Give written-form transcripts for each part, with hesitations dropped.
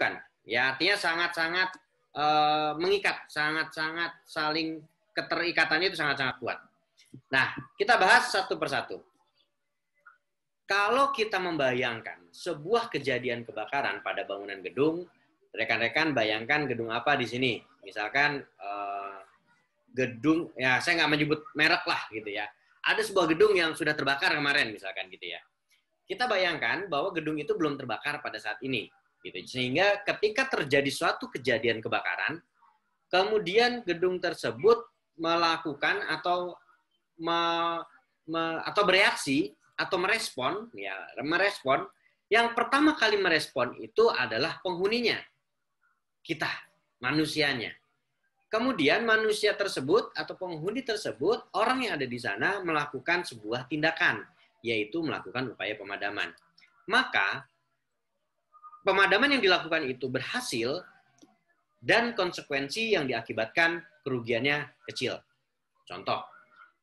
menyatukan. Ya, artinya sangat-sangat mengikat, sangat-sangat saling keterikatannya itu sangat-sangat kuat. Nah, kita bahas satu persatu. Kalau kita membayangkan sebuah kejadian kebakaran pada bangunan gedung, rekan-rekan bayangkan gedung apa di sini? Misalkan gedung, ya saya nggak menyebut merek lah gitu ya. Ada sebuah gedung yang sudah terbakar kemarin misalkan gitu ya. Kita bayangkan bahwa gedung itu belum terbakar pada saat ini, gitu. Sehingga ketika terjadi suatu kejadian kebakaran, kemudian gedung tersebut melakukan atau bereaksi atau merespon, ya merespon. Yang pertama kali merespon itu adalah penghuninya, kita, manusianya. Kemudian manusia tersebut atau penghuni tersebut, orang yang ada di sana melakukan sebuah tindakan, yaitu melakukan upaya pemadaman. Maka pemadaman yang dilakukan itu berhasil dan konsekuensi yang diakibatkan kerugiannya kecil. Contoh,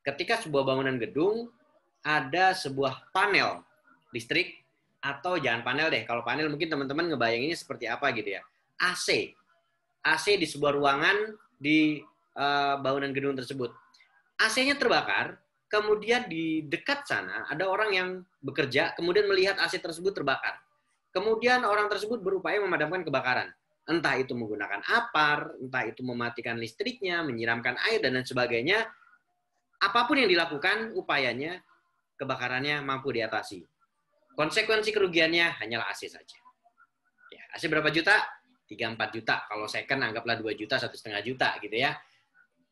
ketika sebuah bangunan gedung ada sebuah panel listrik, atau jangan panel deh, kalau panel mungkin teman-teman ngebayanginnya seperti apa gitu ya. AC di sebuah ruangan di bangunan gedung tersebut. AC-nya terbakar, kemudian di dekat sana ada orang yang bekerja, kemudian melihat AC tersebut terbakar. Kemudian orang tersebut berupaya memadamkan kebakaran. Entah itu menggunakan apar, entah itu mematikan listriknya, menyiramkan air, dan lain sebagainya. Apapun yang dilakukan, upayanya, kebakarannya mampu diatasi. Konsekuensi kerugiannya hanyalah AC saja. Ya, AC berapa juta? 3-4 juta. Kalau second anggaplah 2 juta, 1,5 juta gitu ya.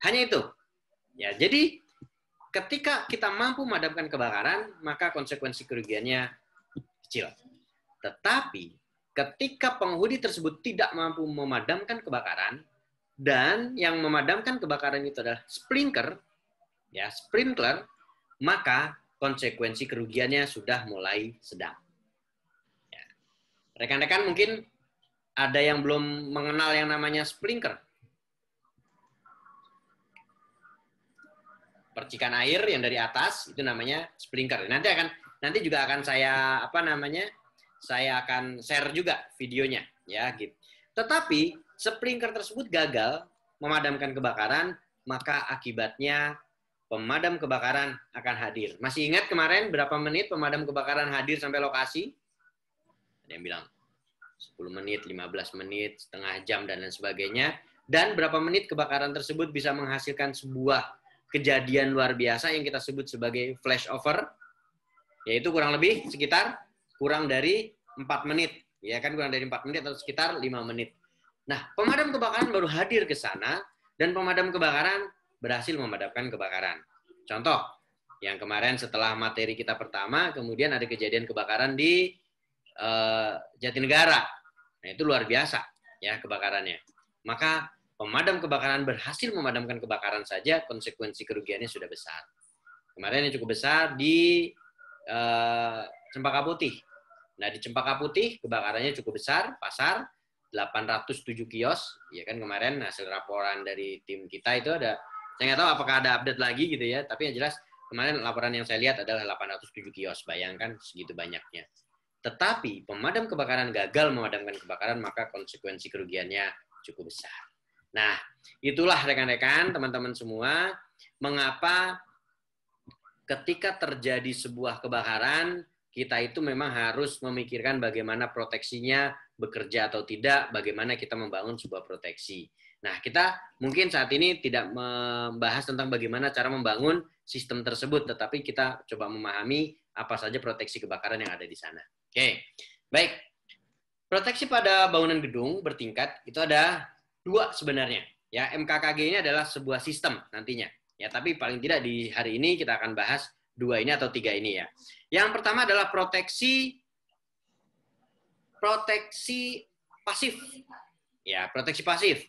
Hanya itu. Ya, jadi ketika kita mampu memadamkan kebakaran, maka konsekuensi kerugiannya kecil. Tetapi ketika penghuni tersebut tidak mampu memadamkan kebakaran, dan yang memadamkan kebakaran itu adalah sprinkler, maka konsekuensi kerugiannya sudah mulai sedang. Ya. Rekan-rekan mungkin ada yang belum mengenal yang namanya sprinkler. Percikan air yang dari atas itu namanya sprinkler. Nanti juga akan saya saya akan share juga videonya ya gitu. Tetapi sprinkler tersebut gagal memadamkan kebakaran, maka akibatnya pemadam kebakaran akan hadir. Masih ingat kemarin berapa menit pemadam kebakaran hadir sampai lokasi? Ada yang bilang 10 menit, 15 menit, setengah jam, dan lain sebagainya. Dan berapa menit kebakaran tersebut bisa menghasilkan sebuah kejadian luar biasa yang kita sebut sebagai flashover, yaitu kurang lebih sekitar kurang dari 4 menit. Ya kan, kurang dari 4 menit atau sekitar 5 menit. Nah, pemadam kebakaran baru hadir ke sana, dan pemadam kebakaran berhasil memadamkan kebakaran. Contoh, yang kemarin setelah materi kita pertama, kemudian ada kejadian kebakaran di Jatinegara. Nah, itu luar biasa ya kebakarannya. Maka pemadam kebakaran berhasil memadamkan kebakaran saja, konsekuensi kerugiannya sudah besar. Kemarin yang cukup besar di Cempaka Putih. Nah, di Cempaka Putih kebakarannya cukup besar, pasar 807 kios, ya kan, kemarin hasil laporan dari tim kita itu ada, saya nggak tahu apakah ada update lagi gitu ya, tapi yang jelas kemarin laporan yang saya lihat adalah 807 kios, bayangkan segitu banyaknya. Tetapi pemadam kebakaran gagal memadamkan kebakaran, maka konsekuensi kerugiannya cukup besar. Nah, itulah rekan-rekan, teman-teman semua, mengapa ketika terjadi sebuah kebakaran, kita itu memang harus memikirkan bagaimana proteksinya, bekerja atau tidak, bagaimana kita membangun sebuah proteksi. Nah, kita mungkin saat ini tidak membahas tentang bagaimana cara membangun sistem tersebut, tetapi kita coba memahami apa saja proteksi kebakaran yang ada di sana. Oke, baik. Proteksi pada bangunan gedung bertingkat itu ada 2 sebenarnya. Ya, MKKG ini adalah sebuah sistem nantinya. Ya, tapi paling tidak di hari ini kita akan bahas 2 ini atau 3 ini ya. Yang pertama adalah proteksi pasif. Ya, proteksi pasif.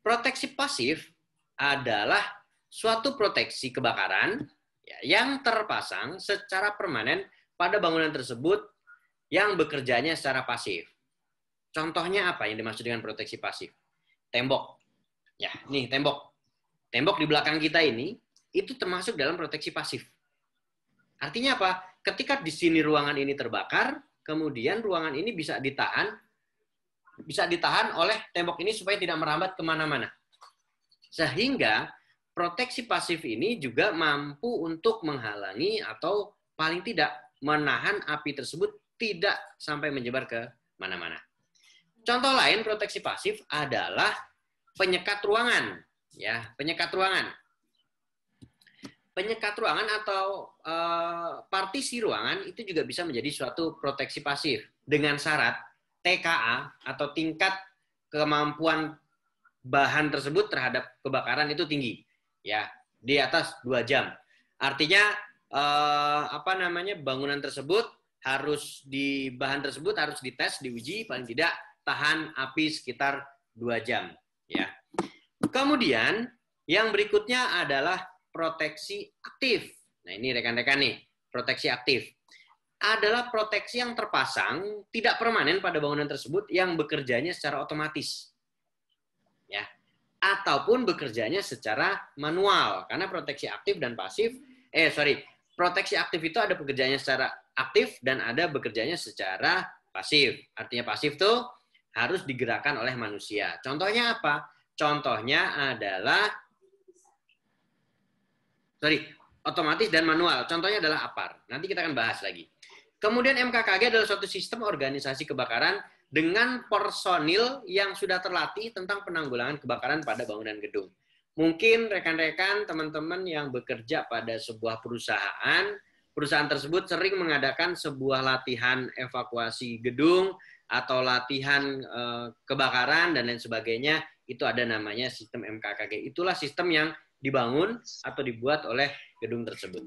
Proteksi pasif adalah suatu proteksi kebakaran ya, yang terpasang secara permanen pada bangunan tersebut yang bekerjanya secara pasif. Contohnya apa yang dimaksud dengan proteksi pasif? Tembok. Ya, nih tembok. Tembok di belakang kita ini itu termasuk dalam proteksi pasif. Artinya apa? Ketika di sini ruangan ini terbakar, kemudian ruangan ini bisa ditahan bisa ditahan oleh tembok ini supaya tidak merambat kemana-mana. Sehingga proteksi pasif ini juga mampu untuk menghalangi atau paling tidak menahan api tersebut tidak sampai menyebar ke mana-mana. Contoh lain proteksi pasif adalah penyekat ruangan. Ya, penyekat ruangan. Penyekat ruangan atau partisi ruangan itu juga bisa menjadi suatu proteksi pasif dengan syarat TKA atau tingkat kemampuan bahan tersebut terhadap kebakaran itu tinggi, ya, di atas 2 jam. Artinya bangunan tersebut bahan tersebut harus dites, diuji paling tidak tahan api sekitar 2 jam, ya. Kemudian yang berikutnya adalah proteksi aktif. Nah, ini rekan-rekan nih, proteksi aktif adalah proteksi yang terpasang tidak permanen pada bangunan tersebut yang bekerjanya secara otomatis. Ya. Ataupun bekerjanya secara manual. Karena proteksi aktif dan pasif, proteksi aktif itu ada bekerjanya secara aktif dan ada bekerjanya secara pasif. Artinya pasif itu harus digerakkan oleh manusia. Contohnya apa? Contohnya adalah otomatis dan manual. Contohnya adalah APAR. Nanti kita akan bahas lagi. Kemudian MKKG adalah suatu sistem organisasi kebakaran dengan personil yang sudah terlatih tentang penanggulangan kebakaran pada bangunan gedung. Mungkin rekan-rekan, teman-teman yang bekerja pada sebuah perusahaan tersebut sering mengadakan sebuah latihan evakuasi gedung atau latihan kebakaran dan lain sebagainya. Itu ada namanya sistem MKKG. Itulah sistem yang dibangun atau dibuat oleh gedung tersebut.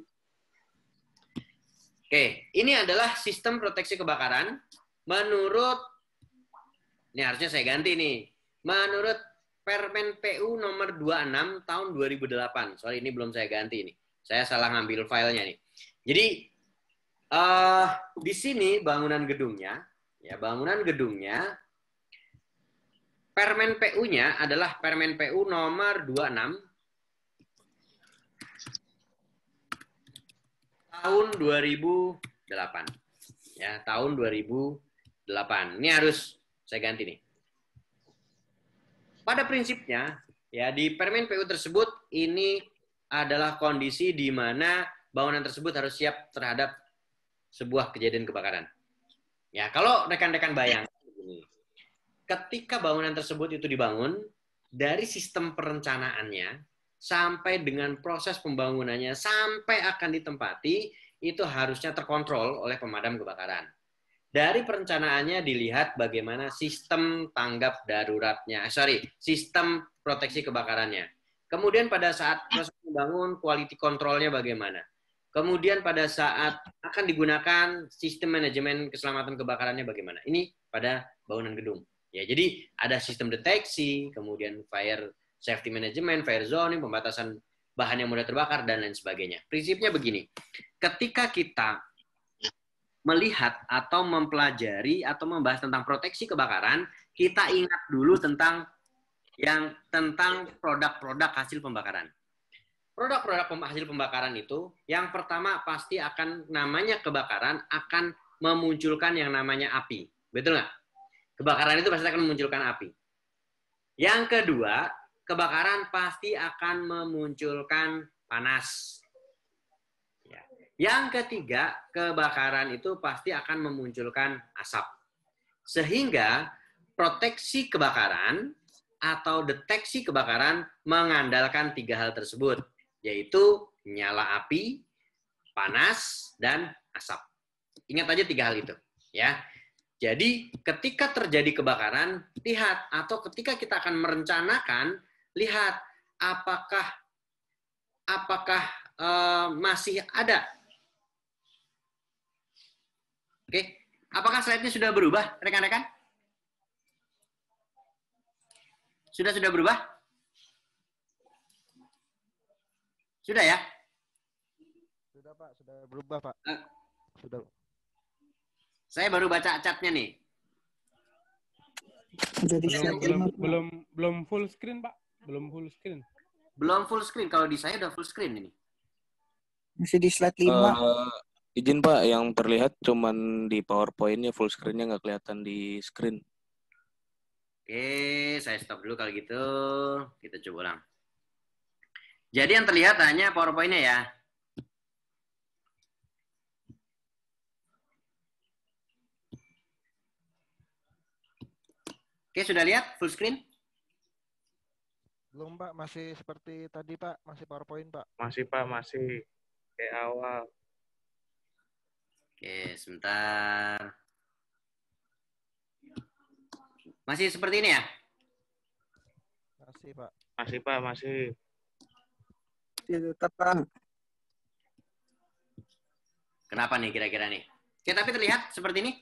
Oke, ini adalah sistem proteksi kebakaran menurut, ini harusnya saya ganti nih, menurut Permen PU nomor 26 tahun 2008. Soal ini belum saya ganti nih. Saya salah ngambil filenya nih. Jadi di sini bangunan gedungnya, Permen PU-nya adalah Permen PU nomor 26 tahun 2008. Ya, tahun 2008. Ini harus saya ganti nih. Pada prinsipnya, ya di Permen PU tersebut ini adalah kondisi di mana bangunan tersebut harus siap terhadap sebuah kejadian kebakaran. Ya, kalau rekan-rekan bayangkan begini. Ketika bangunan tersebut itu dibangun, dari sistem perencanaannya sampai dengan proses pembangunannya sampai akan ditempati itu harusnya terkontrol oleh pemadam kebakaran. Dari perencanaannya dilihat bagaimana sistem tanggap daruratnya, sistem proteksi kebakarannya. Kemudian pada saat proses membangun, quality control-nya bagaimana. Kemudian pada saat akan digunakan sistem manajemen keselamatan kebakarannya bagaimana. Ini pada bangunan gedung. Ya, jadi ada sistem deteksi, kemudian fire safety management, fire zoning, pembatasan bahan yang mudah terbakar, dan lain sebagainya. Prinsipnya begini, ketika kita melihat atau mempelajari atau membahas tentang proteksi kebakaran, kita ingat dulu tentang produk-produk hasil pembakaran. Produk-produk hasil pembakaran itu, yang pertama pasti akan namanya kebakaran akan memunculkan yang namanya api. Betul nggak? Kebakaran itu pasti akan memunculkan api. Yang kedua, kebakaran pasti akan memunculkan panas. Ya. Yang ketiga, kebakaran itu pasti akan memunculkan asap. Sehingga proteksi kebakaran atau deteksi kebakaran mengandalkan 3 hal tersebut, yaitu nyala api, panas, dan asap. Ingat aja 3 hal itu. Ya. Jadi ketika terjadi kebakaran, lihat, atau ketika kita akan merencanakan, lihat apakah masih ada. Oke, apakah slide-nya sudah berubah, rekan-rekan? Sudah berubah? Sudah ya? Sudah Pak, sudah berubah Pak. Sudah. Saya baru baca chatnya nih. Belum full screen Pak, belum full screen. Belum full screen, kalau di saya udah full screen ini. Masih di slide 5. Izin Pak, yang terlihat cuman di PowerPoint-nya, full screen-nya nggak kelihatan di screen. Oke, saya stop dulu kalau gitu. Kita coba ulang. Jadi yang terlihat hanya PowerPoint-nya ya. Oke, sudah lihat full screen? Belum Pak, masih seperti tadi Pak, masih PowerPoint Pak. Masih Pak, masih kayak awal. Oke, sebentar. Masih seperti ini ya? Masih Pak. Masih Pak, masih. Tetap Bang. Kenapa nih kira-kira nih? Oke, tapi terlihat seperti ini?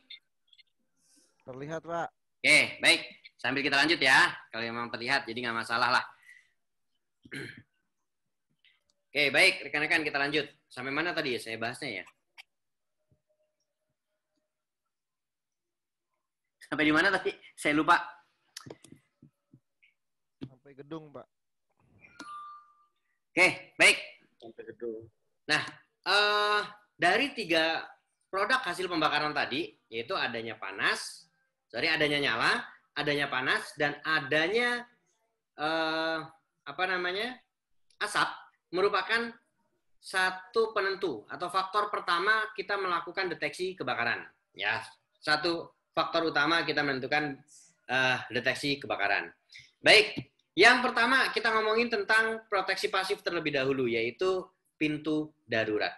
Terlihat Pak. Oke, baik. Sambil kita lanjut ya. Kalau memang terlihat, jadi nggak masalah lah. Oke, baik. Rekan-rekan, kita lanjut. Sampai mana tadi ya saya bahasnya ya? Sampai di mana tadi? Saya lupa. Sampai gedung Pak. Oke, baik. Sampai gedung. Nah, dari 3 produk hasil pembakaran tadi, yaitu adanya adanya nyala, adanya panas, dan adanya asap, merupakan satu penentu atau faktor pertama kita melakukan deteksi kebakaran. Ya, satu faktor utama kita menentukan deteksi kebakaran. Baik, yang pertama kita ngomongin tentang proteksi pasif terlebih dahulu, yaitu pintu darurat.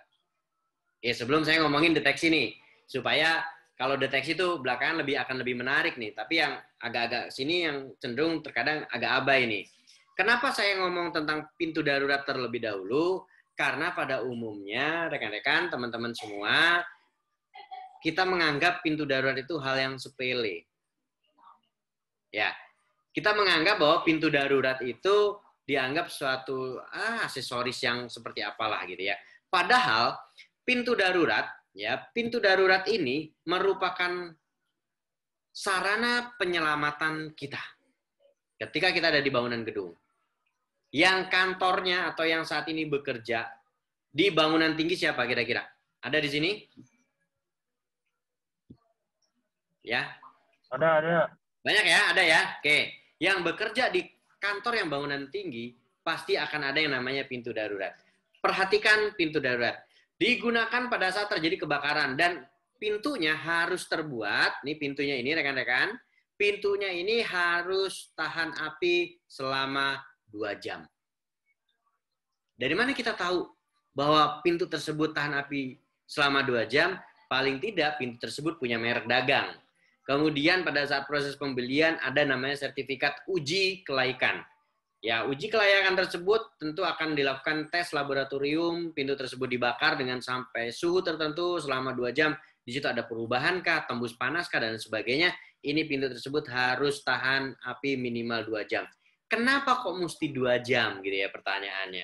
Ya, sebelum saya ngomongin deteksi nih, supaya kalau deteksi itu belakangan akan lebih menarik nih, tapi yang agak-agak sini yang cenderung terkadang agak abai nih. Kenapa saya ngomong tentang pintu darurat terlebih dahulu? Karena pada umumnya rekan-rekan, teman-teman semua, kita menganggap pintu darurat itu hal yang sepele. Ya, kita menganggap bahwa pintu darurat itu dianggap suatu aksesoris yang seperti apalah gitu ya. Padahal pintu darurat ini merupakan sarana penyelamatan kita ketika kita ada di bangunan gedung. Yang kantornya atau yang saat ini bekerja di bangunan tinggi siapa kira-kira? Ada di sini? Ya. Ada. Banyak ya, ada ya. Oke. Yang bekerja di kantor yang bangunan tinggi pasti akan ada yang namanya pintu darurat. Perhatikan pintu darurat. Digunakan pada saat terjadi kebakaran dan pintunya harus terbuat, nih pintunya ini rekan-rekan, pintunya ini harus tahan api selama 2 jam. Dari mana kita tahu bahwa pintu tersebut tahan api selama 2 jam? Paling tidak pintu tersebut punya merek dagang. Kemudian pada saat proses pembelian ada namanya sertifikat uji kelaikan. Ya, uji kelayakan tersebut tentu akan dilakukan tes laboratorium, pintu tersebut dibakar dengan sampai suhu tertentu selama 2 jam. Di situ ada perubahan kah, tembus panas kah, dan sebagainya. Ini pintu tersebut harus tahan api minimal 2 jam. Kenapa kok mesti 2 jam gitu ya pertanyaannya.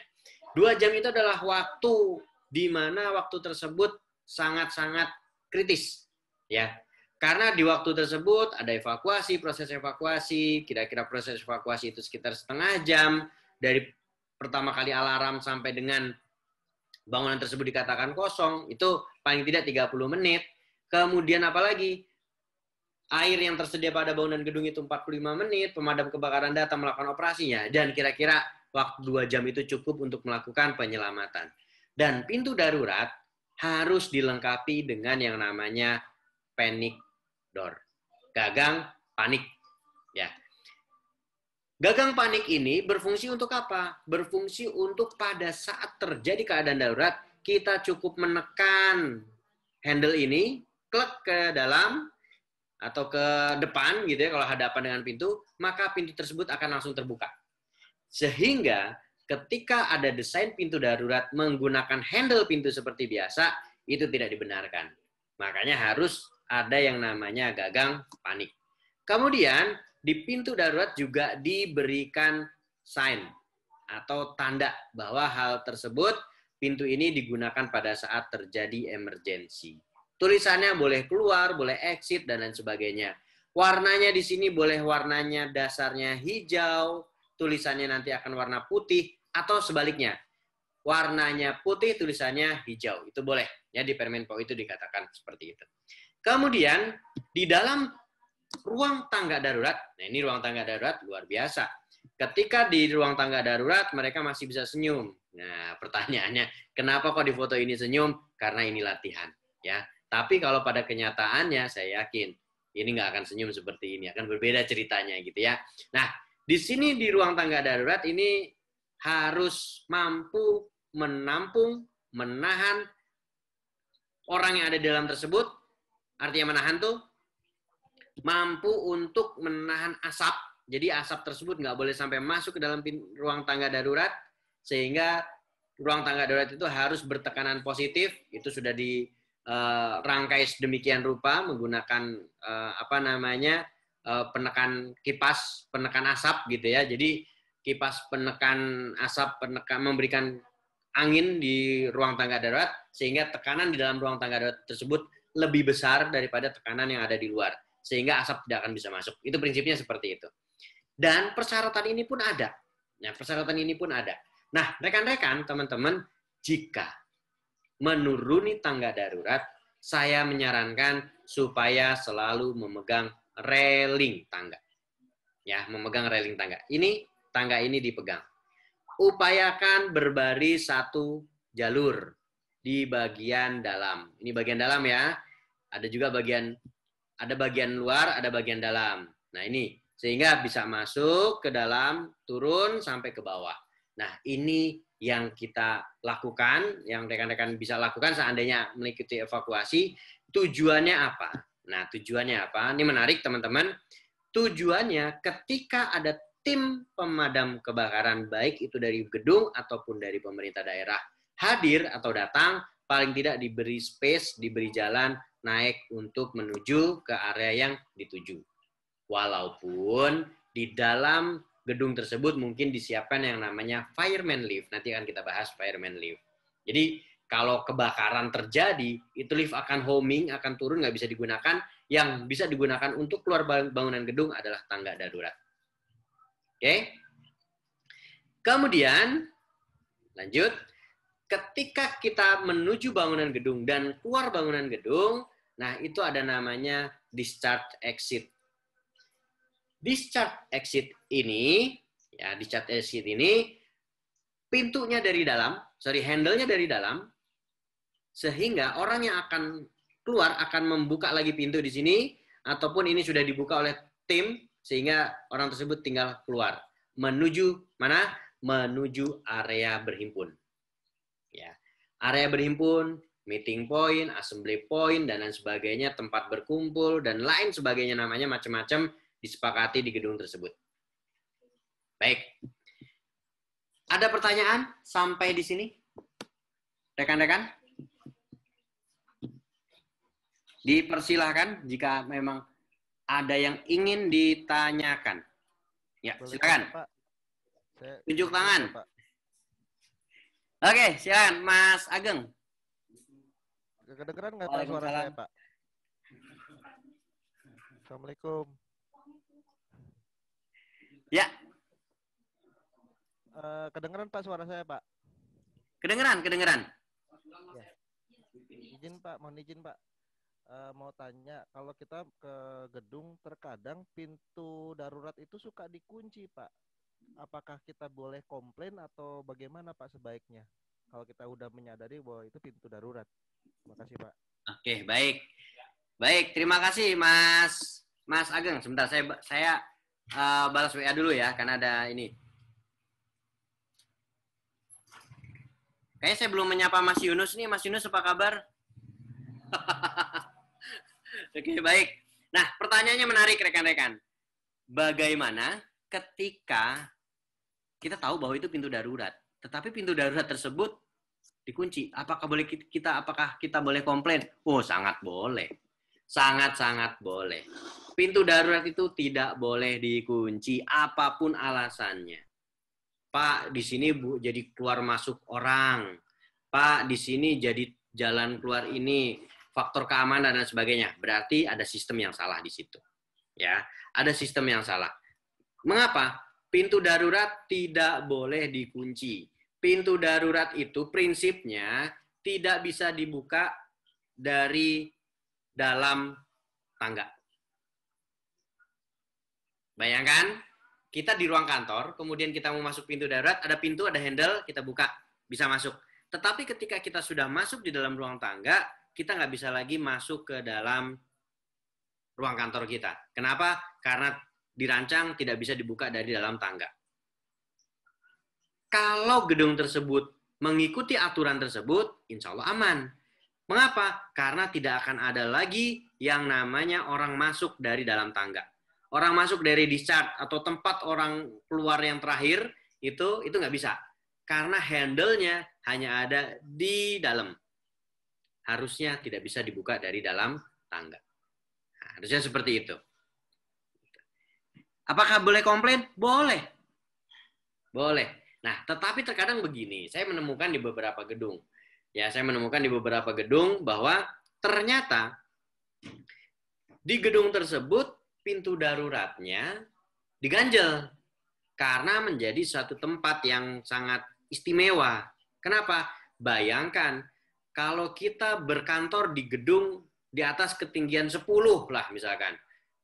2 jam itu adalah waktu di mana waktu tersebut sangat-sangat kritis. Ya. Karena di waktu tersebut ada evakuasi, proses evakuasi, kira-kira proses evakuasi itu sekitar setengah jam, dari pertama kali alarm sampai dengan bangunan tersebut dikatakan kosong, itu paling tidak 30 menit. Kemudian apalagi? Air yang tersedia pada bangunan gedung itu 45 menit, pemadam kebakaran datang melakukan operasinya, dan kira-kira waktu 2 jam itu cukup untuk melakukan penyelamatan. Dan pintu darurat harus dilengkapi dengan yang namanya panic door. Gagang panik. Ya. Gagang panik ini berfungsi untuk apa? Berfungsi untuk pada saat terjadi keadaan darurat, kita cukup menekan handle ini, klik ke dalam atau ke depan gitu ya, kalau hadapan dengan pintu, maka pintu tersebut akan langsung terbuka. Sehingga ketika ada desain pintu darurat menggunakan handle pintu seperti biasa, itu tidak dibenarkan. Makanya harus ada yang namanya gagang panik. Kemudian di pintu darurat juga diberikan sign atau tanda bahwa hal tersebut pintu ini digunakan pada saat terjadi emergensi. Tulisannya boleh keluar, boleh exit, dan lain sebagainya. Warnanya di sini boleh warnanya dasarnya hijau, tulisannya nanti akan warna putih, atau sebaliknya. Warnanya putih, tulisannya hijau. Itu boleh. Ya, di Permenpo itu dikatakan seperti itu. Kemudian, di dalam ruang tangga darurat, nah ini ruang tangga darurat luar biasa. Ketika di ruang tangga darurat, mereka masih bisa senyum. Nah, pertanyaannya, kenapa kok di foto ini senyum? Karena ini latihan. Ya. Tapi kalau pada kenyataannya, saya yakin ini nggak akan senyum seperti ini. Akan berbeda ceritanya gitu ya. Nah, di sini di ruang tangga darurat ini harus mampu menampung, menahan orang yang ada di dalam tersebut. Artinya menahan tuh mampu untuk menahan asap. Jadi asap tersebut nggak boleh sampai masuk ke dalam ruang tangga darurat, sehingga ruang tangga darurat itu harus bertekanan positif. Itu sudah dirangkai sedemikian rupa menggunakan penekan kipas, penekan asap gitu ya. Jadi kipas penekan asap, memberikan angin di ruang tangga darurat, sehingga tekanan di dalam ruang tangga darurat tersebut lebih besar daripada tekanan yang ada di luar, sehingga asap tidak akan bisa masuk. Itu prinsipnya seperti itu. Dan persyaratan ini pun ada. Nah, persyaratan ini pun ada. Nah, rekan-rekan, teman-teman, jika menuruni tangga darurat, saya menyarankan supaya selalu memegang railing tangga. Ya, memegang railing tangga. Ini tangga ini dipegang. Upayakan berbaris satu jalur di bagian dalam. Ini bagian dalam ya. Ada juga bagian luar, ada bagian dalam. Nah, ini sehingga bisa masuk ke dalam, turun sampai ke bawah. Nah, ini yang kita lakukan, yang rekan-rekan bisa lakukan seandainya mengikuti evakuasi. Tujuannya apa? Nah, tujuannya apa? Ini menarik, teman-teman. Tujuannya ketika ada tim pemadam kebakaran, baik itu dari gedung ataupun dari pemerintah daerah, hadir atau datang, paling tidak diberi space, diberi jalan naik untuk menuju ke area yang dituju. Walaupun di dalam gedung tersebut mungkin disiapkan yang namanya fireman lift. Nanti akan kita bahas fireman lift. Jadi kalau kebakaran terjadi, itu lift akan homing, akan turun, nggak bisa digunakan. Yang bisa digunakan untuk keluar bangunan gedung adalah tangga darurat. Oke? Kemudian, lanjut. Ketika kita menuju bangunan gedung dan keluar bangunan gedung, nah itu ada namanya discharge exit. Discharge exit ini, pintunya dari dalam, handle-nya dari dalam, sehingga orang yang akan keluar akan membuka lagi pintu di sini, ataupun ini sudah dibuka oleh tim, sehingga orang tersebut tinggal keluar. Menuju mana? Menuju area berhimpun. Ya. Area berhimpun, meeting point, assembly point, dan lain sebagainya, tempat berkumpul, dan lain sebagainya, namanya macam-macam, disepakati di gedung tersebut. Baik. Ada pertanyaan sampai di sini? Rekan-rekan? Dipersilahkan jika memang ada yang ingin ditanyakan. Ya, Boleh, silakan. Pak. Tunjuk tangan. Pak. Oke, silakan Mas Ageng. Kedengeran nggak Pak suara saya, Pak? Assalamualaikum. Ya. Kedengeran Pak suara saya, Pak? Kedengeran. Ya. Mohon izin Pak. Mau tanya, kalau kita ke gedung terkadang pintu darurat itu suka dikunci, Pak. Apakah kita boleh komplain atau bagaimana Pak sebaiknya? Kalau kita udah menyadari bahwa itu pintu darurat. Terima kasih Pak. Oke, baik. Baik, terima kasih Mas Ageng. Sebentar saya balas WA dulu ya, karena ada ini. Kayaknya saya belum menyapa Mas Yunus nih. Mas Yunus apa kabar? Oke, baik. Nah, pertanyaannya menarik rekan-rekan. Bagaimana ketika kita tahu bahwa itu pintu darurat, tetapi pintu darurat tersebut dikunci? Apakah kita boleh komplain? Oh, sangat boleh. Sangat-sangat boleh. Pintu darurat itu tidak boleh dikunci apapun alasannya. Pak, di sini jadi keluar masuk orang. Pak, di sini jadi jalan keluar ini, faktor keamanan dan sebagainya. Berarti ada sistem yang salah di situ. Ya, ada sistem yang salah. Mengapa? Pintu darurat tidak boleh dikunci. Pintu darurat itu prinsipnya tidak bisa dibuka dari dalam tangga. Bayangkan, kita di ruang kantor, kemudian kita mau masuk pintu darurat, ada pintu, ada handle, kita buka, bisa masuk. Tetapi ketika kita sudah masuk di dalam ruang tangga, kita nggak bisa lagi masuk ke dalam ruang kantor kita. Kenapa? Karena dirancang tidak bisa dibuka dari dalam tangga. Kalau gedung tersebut mengikuti aturan tersebut, insya Allah aman. Mengapa? Karena tidak akan ada lagi yang namanya orang masuk dari dalam tangga. Orang masuk dari discharge atau tempat orang keluar yang terakhir, itu nggak bisa. Karena handle-nya hanya ada di dalam. Harusnya tidak bisa dibuka dari dalam tangga. Nah, harusnya seperti itu. Apakah boleh komplain? Boleh. Boleh. Nah, tetapi terkadang begini, saya menemukan di beberapa gedung. Ya, saya menemukan di beberapa gedung bahwa ternyata di gedung tersebut pintu daruratnya diganjel karena menjadi suatu tempat yang sangat istimewa. Kenapa? Bayangkan kalau kita berkantor di gedung di atas ketinggian 10 lah misalkan.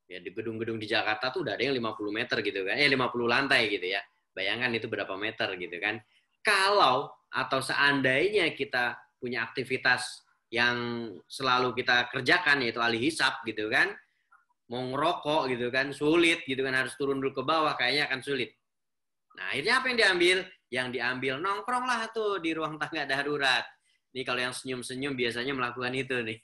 Ya, di gedung-gedung di Jakarta tuh udah ada yang 50 meter gitu kan. 50 lantai gitu ya. Bayangkan itu berapa meter gitu kan. Kalau atau seandainya kita punya aktivitas yang selalu kita kerjakan yaitu ahli hisab gitu kan. Mau ngerokok gitu kan sulit gitu kan, harus turun dulu ke bawah kayaknya akan sulit. Nah, akhirnya apa yang diambil? Yang diambil nongkrong lah tuh di ruang tangga darurat. Nih kalau yang senyum-senyum biasanya melakukan itu nih.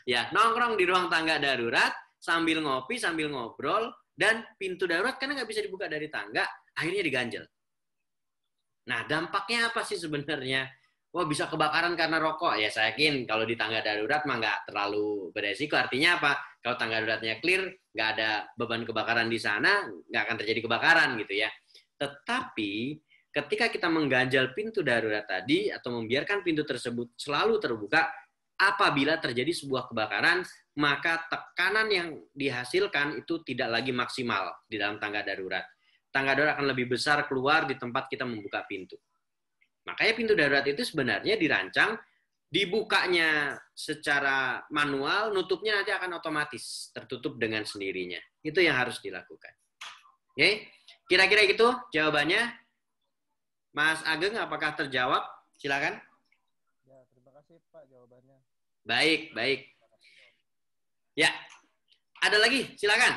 Ya, nongkrong di ruang tangga darurat sambil ngopi, sambil ngobrol, dan pintu darurat karena nggak bisa dibuka dari tangga, akhirnya diganjel. Nah, dampaknya apa sih sebenarnya? Wah, bisa kebakaran karena rokok. Ya, saya yakin kalau di tangga darurat mah nggak terlalu beresiko. Artinya apa? Kalau tangga daruratnya clear, nggak ada beban kebakaran di sana, nggak akan terjadi kebakaran gitu ya. Tetapi ketika kita mengganjal pintu darurat tadi atau membiarkan pintu tersebut selalu terbuka, apabila terjadi sebuah kebakaran, maka tekanan yang dihasilkan itu tidak lagi maksimal di dalam tangga darurat. Tangga darurat akan lebih besar keluar di tempat kita membuka pintu. Makanya pintu darurat itu sebenarnya dirancang, dibukanya secara manual, nutupnya nanti akan otomatis, tertutup dengan sendirinya. Itu yang harus dilakukan. Oke? Kira-kira itu jawabannya. Mas Ageng, apakah terjawab? Silakan. Ya, terima kasih Pak jawabannya. Baik, baik. Ya, ada lagi? Silakan.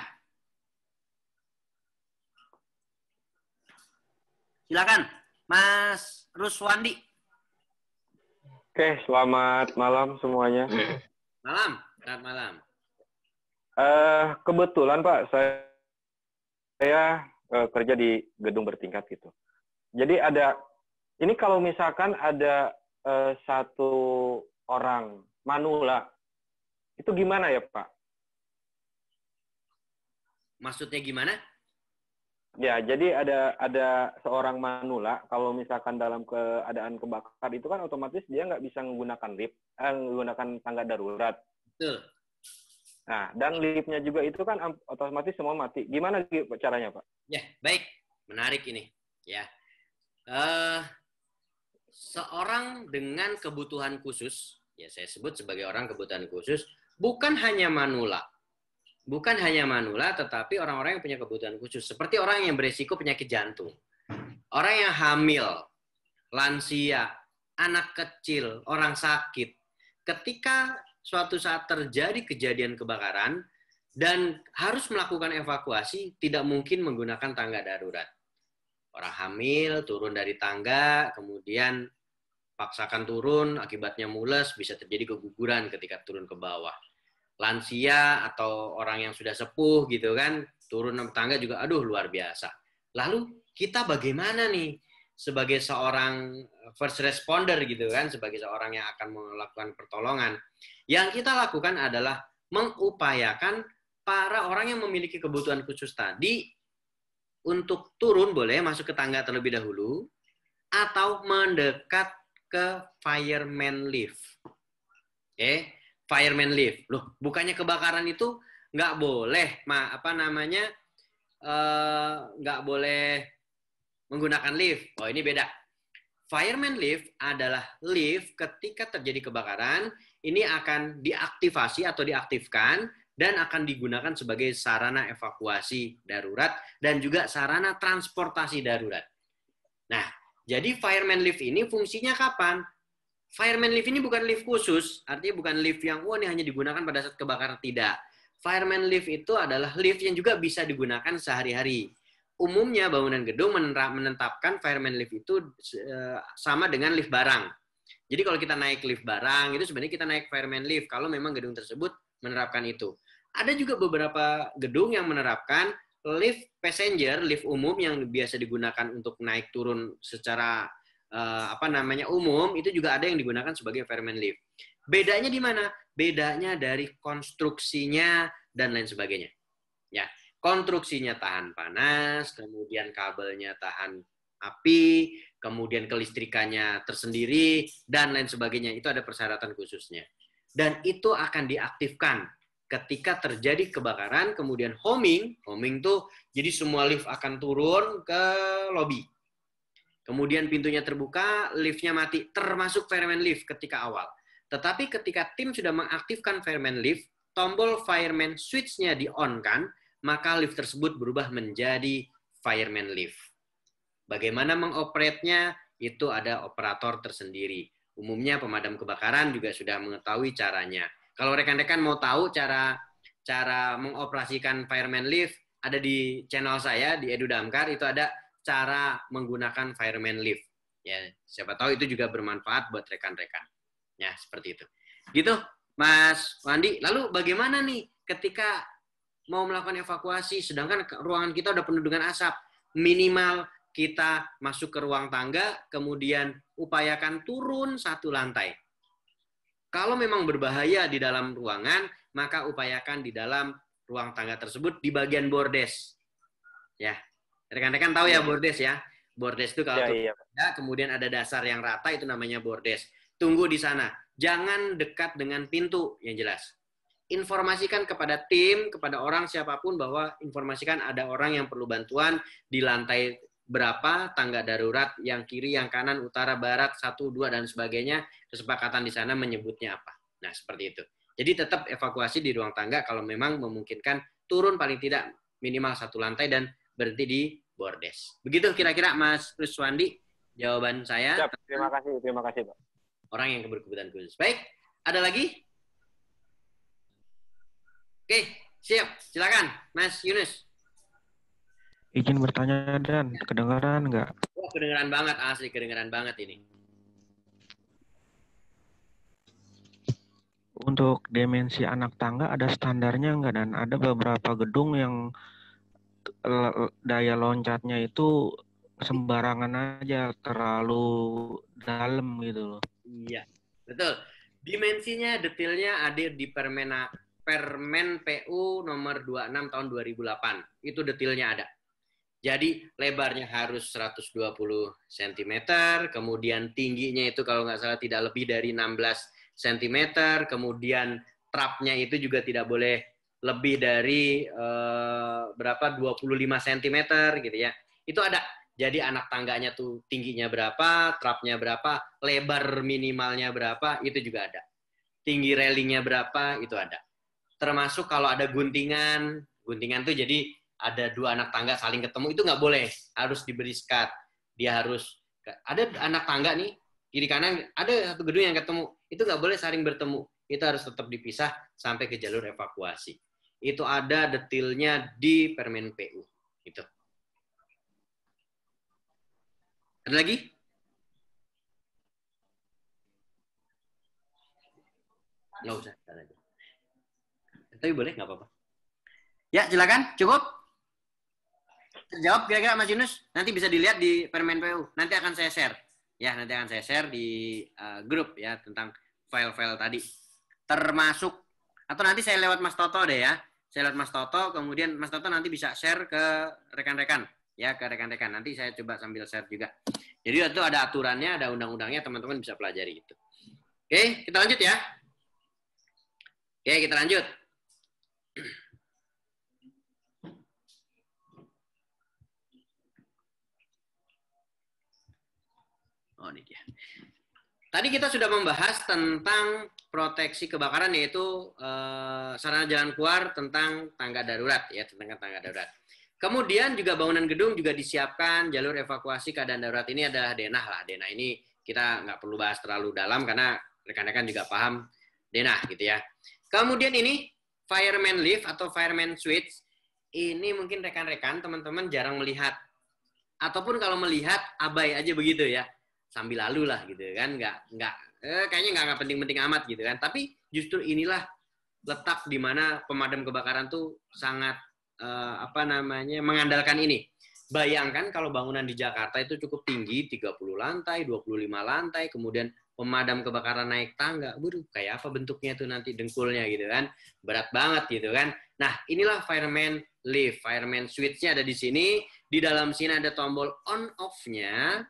Silakan, Mas Ruswandi. Oke, selamat malam semuanya. Malam, selamat malam. Kebetulan Pak, saya kerja di gedung bertingkat gitu. Jadi ini kalau misalkan ada satu orang manula, itu gimana ya Pak? Maksudnya gimana? Ya, jadi ada seorang manula, kalau misalkan dalam keadaan kebakar itu kan otomatis dia nggak bisa menggunakan lift, menggunakan tangga darurat. Betul. Nah, dan liftnya juga itu kan otomatis semua mati. Gimana caranya, Pak? Ya, baik. Menarik ini. Ya. Seorang dengan kebutuhan khusus, ya saya sebut sebagai orang kebutuhan khusus, bukan hanya manula. Bukan hanya manula, tetapi orang-orang yang punya kebutuhan khusus. Seperti orang yang beresiko penyakit jantung. Orang yang hamil, lansia, anak kecil, orang sakit. Ketika suatu saat terjadi kejadian kebakaran dan harus melakukan evakuasi, tidak mungkin menggunakan tangga darurat. Orang hamil turun dari tangga, kemudian paksakan turun, akibatnya mules, bisa terjadi keguguran ketika turun ke bawah. Lansia atau orang yang sudah sepuh gitu kan, turun tangga juga aduh luar biasa. Lalu kita bagaimana nih sebagai seorang first responder gitu kan, sebagai seorang yang akan melakukan pertolongan? Yang kita lakukan adalah mengupayakan para orang yang memiliki kebutuhan khusus tadi untuk turun, boleh masuk ke tangga terlebih dahulu atau mendekat ke fireman lift. Oke. Fireman lift. Loh, bukannya kebakaran itu nggak boleh, nggak boleh menggunakan lift. Oh, ini beda. Fireman lift adalah lift ketika terjadi kebakaran, ini akan diaktifasi atau diaktifkan dan akan digunakan sebagai sarana evakuasi darurat dan juga sarana transportasi darurat. Nah, jadi fireman lift ini fungsinya kapan? Fireman lift ini bukan lift khusus, artinya bukan lift yang ini hanya digunakan pada saat kebakaran, tidak. Fireman lift itu adalah lift yang juga bisa digunakan sehari-hari. Umumnya bangunan gedung menetapkan fireman lift itu sama dengan lift barang. Jadi kalau kita naik lift barang, itu sebenarnya kita naik fireman lift kalau memang gedung tersebut menerapkan itu. Ada juga beberapa gedung yang menerapkan lift passenger, lift umum yang biasa digunakan untuk naik turun secara umum, itu juga ada yang digunakan sebagai fireman lift. Bedanya di mana? Bedanya dari konstruksinya dan lain sebagainya. Ya, konstruksinya tahan panas, kemudian kabelnya tahan api, kemudian kelistrikannya tersendiri, dan lain sebagainya. Itu ada persyaratan khususnya. Dan itu akan diaktifkan ketika terjadi kebakaran, kemudian homing tuh jadi semua lift akan turun ke lobi. Kemudian pintunya terbuka, liftnya mati, termasuk fireman lift ketika awal. Tetapi ketika tim sudah mengaktifkan fireman lift, tombol fireman switch-nya di-on-kan, maka lift tersebut berubah menjadi fireman lift. Bagaimana mengoperate-nya? Itu ada operator tersendiri. Umumnya pemadam kebakaran juga sudah mengetahui caranya. Kalau rekan-rekan mau tahu cara mengoperasikan fireman lift, ada di channel saya, di Edu Damkar, itu ada cara menggunakan fireman lift. Ya, siapa tahu itu juga bermanfaat buat rekan-rekan. Ya, seperti itu. Gitu, Mas Wandi. Lalu bagaimana nih ketika mau melakukan evakuasi, sedangkan ruangan kita udah penuh dengan asap? Minimal kita masuk ke ruang tangga, kemudian upayakan turun 1 lantai. Kalau memang berbahaya di dalam ruangan, maka upayakan di dalam ruang tangga tersebut di bagian bordes. Ya, rekan-rekan tahu ya bordes ya. Bordes itu kalau kemudian ada dasar yang rata, itu namanya bordes. Tunggu di sana. Jangan dekat dengan pintu yang jelas. Informasikan kepada tim, kepada orang siapapun bahwa informasikan ada orang yang perlu bantuan di lantai berapa, tangga darurat, yang kiri, yang kanan, utara, barat, 1, 2, dan sebagainya. Kesepakatan di sana menyebutnya apa. Nah, seperti itu. Jadi tetap evakuasi di ruang tangga kalau memang memungkinkan, turun paling tidak minimal 1 lantai dan berhenti di bordes. Begitu kira-kira Mas Ruswandi jawaban saya. Siap, terima kasih Pak. Orang yang berkebutuhan khusus. Baik, ada lagi? Oke, siap. Silakan Mas Yunus. Izin bertanya Dan, kedengaran nggak? Wah, kedengaran banget, asli kedengaran banget ini. Untuk dimensi anak tangga ada standarnya nggak? Dan ada beberapa gedung yang daya loncatnya itu sembarangan aja, terlalu dalam gitu loh. Iya, betul. Dimensinya, detailnya ada di Permen PU nomor 26 tahun 2008. Itu detailnya ada. Jadi lebarnya harus 120 cm, kemudian tingginya itu kalau nggak salah tidak lebih dari 16 cm, kemudian trapnya itu juga tidak boleh lebih dari 25 cm gitu ya. Itu ada. Jadi anak tangganya tuh tingginya berapa, trapnya berapa, lebar minimalnya berapa, itu juga ada. Tinggi railingnya berapa, itu ada. Termasuk kalau ada guntingan tuh jadi ada 2 anak tangga saling ketemu, itu nggak boleh, harus diberi skat. Dia harus, ada anak tangga nih, kiri kanan, ada satu gedung yang ketemu, itu nggak boleh saling bertemu. Itu harus tetap dipisah sampai ke jalur evakuasi. Itu ada detailnya di Permen PU. Gitu. Ada lagi? Nggak usah. Tapi boleh, nggak apa-apa. Ya, silakan. Cukup? Terjawab kira-kira Mas Yunus? Nanti bisa dilihat di Permen PU. Nanti akan saya share. Ya, nanti akan saya share di grup ya tentang file-file tadi. Termasuk, atau nanti saya lewat Mas Toto deh ya. Saya lewat Mas Toto, kemudian Mas Toto nanti bisa share ke rekan-rekan. Ya, ke rekan-rekan. Nanti saya coba sambil share juga. Jadi itu ada aturannya, ada undang-undangnya, teman-teman bisa pelajari itu. Oke, kita lanjut ya. Oke, kita lanjut. Oh, ini dia. Tadi kita sudah membahas tentang proteksi kebakaran, yaitu sarana jalan keluar tentang tangga darurat, ya, tentang tangga darurat. Kemudian juga bangunan gedung juga disiapkan jalur evakuasi keadaan darurat. Ini adalah denah lah. Denah ini kita nggak perlu bahas terlalu dalam karena rekan-rekan juga paham denah gitu ya. Kemudian ini fireman lift atau fireman switch. Ini mungkin rekan-rekan teman-teman jarang melihat, ataupun kalau melihat abai aja begitu ya, sambil lalu lah gitu kan, kayaknya nggak penting-penting amat gitu kan. Tapi justru inilah letak di mana pemadam kebakaran tuh sangat mengandalkan ini. Bayangkan kalau bangunan di Jakarta itu cukup tinggi, 30 lantai, 25 lantai, kemudian pemadam kebakaran naik tangga. Waduh, kayak apa bentuknya tuh nanti dengkulnya gitu kan. Berat banget gitu kan. Nah, inilah fireman lift, fireman switch-nya ada di sini. Di dalam sini ada tombol on off-nya.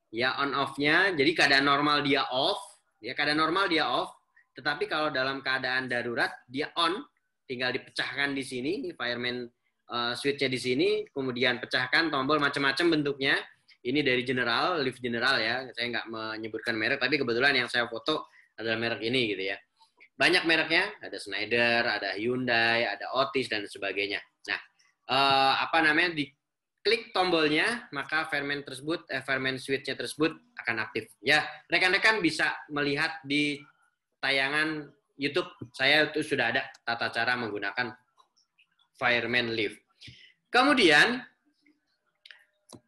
Ya, on off-nya. Jadi keadaan normal dia off, ya keadaan normal dia off. Tetapi kalau dalam keadaan darurat dia on. Tinggal dipecahkan di sini, ini fireman switch-nya di sini, kemudian pecahkan tombol macam-macam bentuknya. Ini dari General, lift General ya. Saya nggak menyebutkan merek, tapi kebetulan yang saya foto adalah merek ini gitu ya. Banyak mereknya, ada Schneider, ada Hyundai, ada Otis dan sebagainya. Nah, diklik tombolnya, maka fireman switch-nya tersebut akan aktif. Ya, rekan-rekan bisa melihat di tayangan YouTube, saya itu sudah ada tata cara menggunakan fireman lift. Kemudian,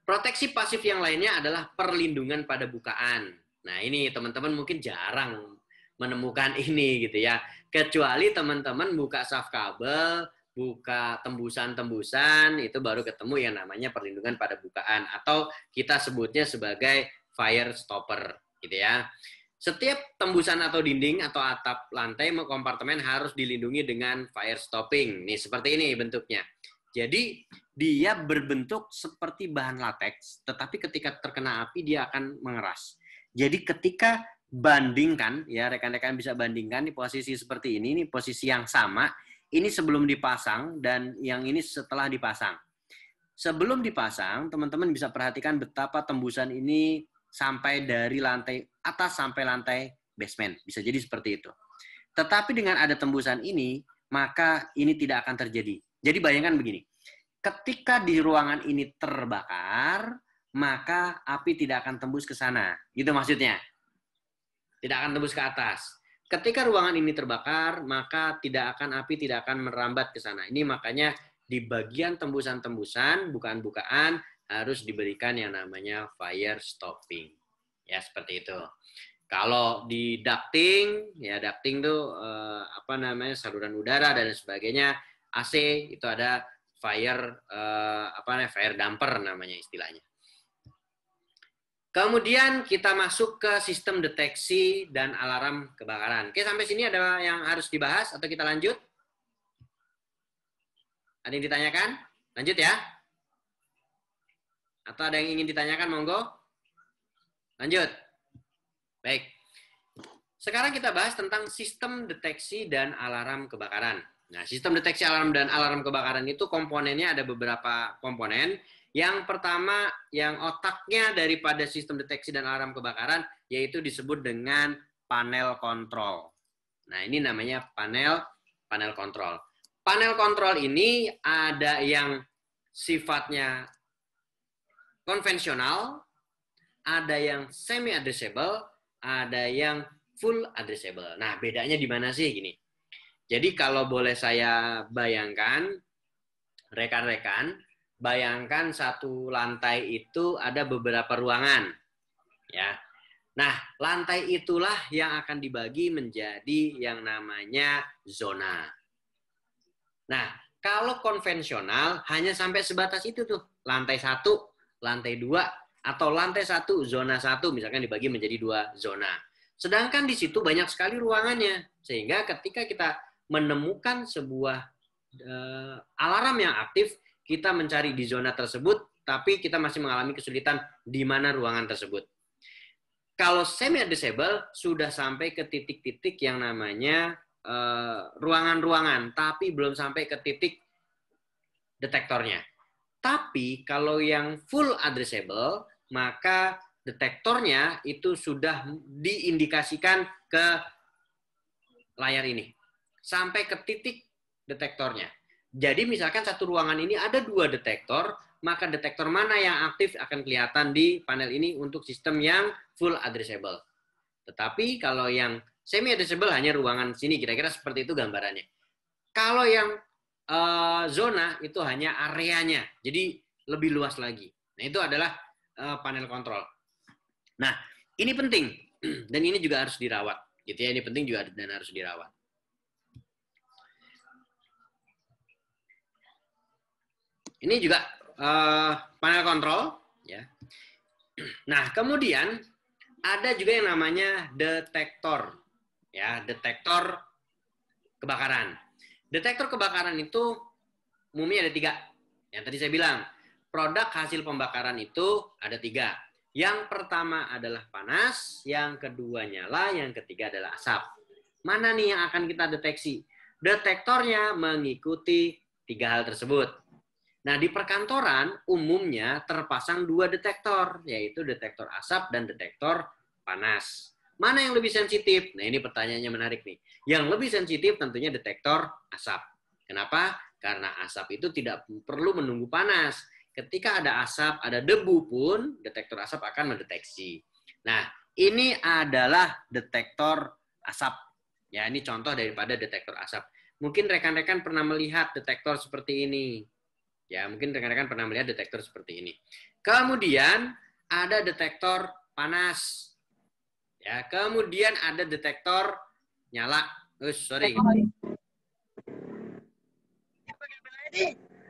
proteksi pasif yang lainnya adalah perlindungan pada bukaan. Nah, ini teman-teman mungkin jarang menemukan ini gitu ya. Kecuali teman-teman buka saf kabel, buka tembusan-tembusan, itu baru ketemu yang namanya perlindungan pada bukaan. Atau kita sebutnya sebagai fire stopper gitu ya. Setiap tembusan atau dinding atau atap lantai kompartemen harus dilindungi dengan fire stopping. Nih, seperti ini bentuknya. Jadi, dia berbentuk seperti bahan latex, tetapi ketika terkena api dia akan mengeras. Jadi, ketika bandingkan, ya rekan-rekan bisa bandingkan di posisi seperti ini posisi yang sama, ini sebelum dipasang dan yang ini setelah dipasang. Sebelum dipasang, teman-teman bisa perhatikan betapa tembusan ini sampai dari lantai atas sampai lantai basement. Bisa jadi seperti itu. Tetapi dengan ada tembusan ini, maka ini tidak akan terjadi. Jadi bayangkan begini, ketika di ruangan ini terbakar, maka api tidak akan tembus ke sana. Gitu maksudnya. Tidak akan tembus ke atas. Ketika ruangan ini terbakar, maka api tidak akan merambat ke sana. Ini makanya di bagian tembusan-tembusan, bukaan-bukaan, harus diberikan yang namanya fire stopping. Ya, seperti itu. Kalau di ducting, ya ducting itu saluran udara dan sebagainya, AC itu ada fire damper namanya istilahnya. Kemudian kita masuk ke sistem deteksi dan alarm kebakaran. Oke, sampai sini ada yang harus dibahas atau kita lanjut? Ada yang ditanyakan? Lanjut ya. Atau ada yang ingin ditanyakan, monggo? Lanjut. Baik. Sekarang kita bahas tentang sistem deteksi dan alarm kebakaran. Nah, sistem deteksi alarm dan alarm kebakaran itu komponennya ada beberapa komponen. Yang pertama, yang otaknya daripada sistem deteksi dan alarm kebakaran, yaitu disebut dengan panel kontrol. Nah, ini namanya panel kontrol. Panel kontrol ini ada yang sifatnya konvensional, ada yang semi addressable, ada yang full addressable. Nah, bedanya di mana sih gini? Jadi kalau boleh saya bayangkan, rekan-rekan, bayangkan satu lantai itu ada beberapa ruangan, ya. Nah, lantai itulah yang akan dibagi menjadi yang namanya zona. Nah, kalau konvensional hanya sampai sebatas itu tuh, lantai 1, lantai 2, atau lantai 1, zona 1, misalkan dibagi menjadi 2 zona. Sedangkan di situ banyak sekali ruangannya. Sehingga ketika kita menemukan sebuah alarm yang aktif, kita mencari di zona tersebut, tapi kita masih mengalami kesulitan di mana ruangan tersebut. Kalau semi-disable, sudah sampai ke titik-titik yang namanya ruangan-ruangan, tapi belum sampai ke titik detektornya. Tapi kalau yang full addressable, maka detektornya itu sudah diindikasikan ke layar ini. Sampai ke titik detektornya. Jadi misalkan satu ruangan ini ada 2 detektor, maka detektor mana yang aktif akan kelihatan di panel ini untuk sistem yang full addressable. Tetapi kalau yang semi addressable hanya ruangan sini, kira-kira seperti itu gambarannya. Kalau yang zona itu hanya areanya, jadi lebih luas lagi. Nah, itu adalah panel kontrol. Nah, ini penting dan ini juga harus dirawat, gitu ya. Ini penting juga dan harus dirawat. Ini juga panel kontrol, ya. Nah, kemudian ada juga yang namanya detektor, ya, detektor kebakaran. Detektor kebakaran itu umumnya ada 3. Yang tadi saya bilang, produk hasil pembakaran itu ada 3. Yang pertama adalah panas, yang kedua nyala, yang ketiga adalah asap. Mana nih yang akan kita deteksi? Detektornya mengikuti 3 hal tersebut. Nah, di perkantoran umumnya terpasang 2 detektor, yaitu detektor asap dan detektor panas. Mana yang lebih sensitif? Nah, ini pertanyaannya menarik nih. Yang lebih sensitif tentunya detektor asap. Kenapa? Karena asap itu tidak perlu menunggu panas. Ketika ada asap, ada debu pun, detektor asap akan mendeteksi. Nah, ini adalah detektor asap. Ya, ini contoh daripada detektor asap. Mungkin rekan-rekan pernah melihat detektor seperti ini. Ya, mungkin rekan-rekan pernah melihat detektor seperti ini. Kemudian ada detektor panas. Ya, kemudian ada detektor nyala. Sorry.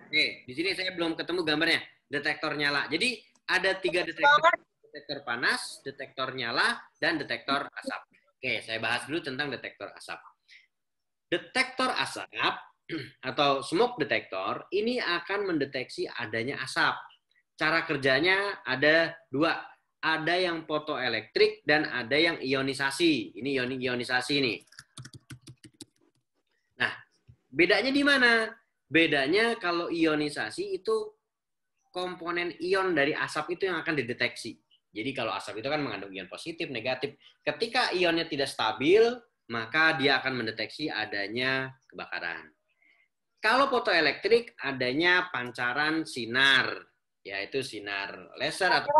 Oke, di sini saya belum ketemu gambarnya. Detektor nyala. Jadi ada 3 detektor. Detektor panas, detektor nyala, dan detektor asap. Oke, saya bahas dulu tentang detektor asap. Detektor asap atau smoke detector ini akan mendeteksi adanya asap. Cara kerjanya ada 2. Ada yang fotoelektrik dan ada yang ionisasi. Ini ionisasi nih. Nah, bedanya di mana? Bedanya kalau ionisasi itu komponen ion dari asap itu yang akan dideteksi. Jadi kalau asap itu kan mengandung ion positif, negatif. Ketika ionnya tidak stabil, maka dia akan mendeteksi adanya kebakaran. Kalau fotoelektrik adanya pancaran sinar, yaitu sinar laser atau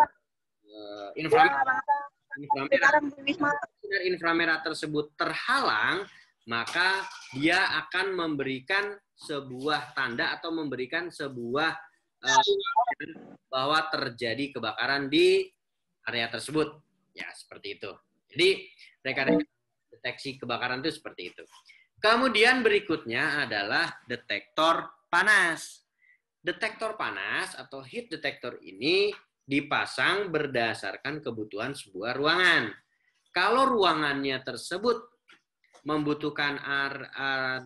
inframerah. Sinar inframerah tersebut terhalang, maka dia akan memberikan sebuah tanda atau memberikan sebuah bahwa terjadi kebakaran di area tersebut. Ya, seperti itu. Jadi, rekan-rekan deteksi kebakaran itu seperti itu. Kemudian berikutnya adalah detektor panas. Detektor panas atau heat detector ini dipasang berdasarkan kebutuhan sebuah ruangan. Kalau ruangannya tersebut membutuhkan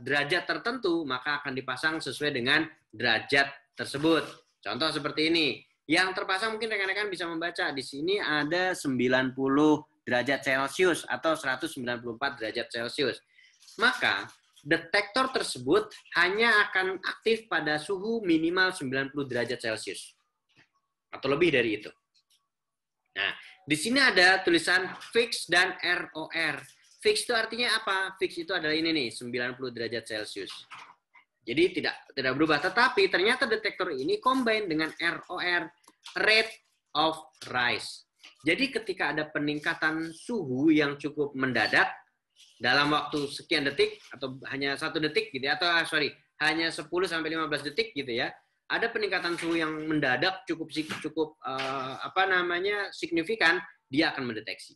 derajat tertentu, maka akan dipasang sesuai dengan derajat tersebut. Contoh seperti ini. Yang terpasang mungkin rekan-rekan bisa membaca. Di sini ada 90 derajat Celcius atau 194 derajat Celcius. Maka detektor tersebut hanya akan aktif pada suhu minimal 90 derajat Celcius. Atau lebih dari itu. Nah, di sini ada tulisan fix dan ROR. Fix itu artinya apa? Fix itu adalah ini nih, 90 derajat Celcius. Jadi tidak berubah. Tetapi ternyata detektor ini combine dengan ROR, rate of rise. Jadi ketika ada peningkatan suhu yang cukup mendadak, dalam waktu sekian detik, atau hanya 1 detik gitu ya, atau hanya 10-15 detik gitu ya, ada peningkatan suhu yang mendadak cukup signifikan, dia akan mendeteksi.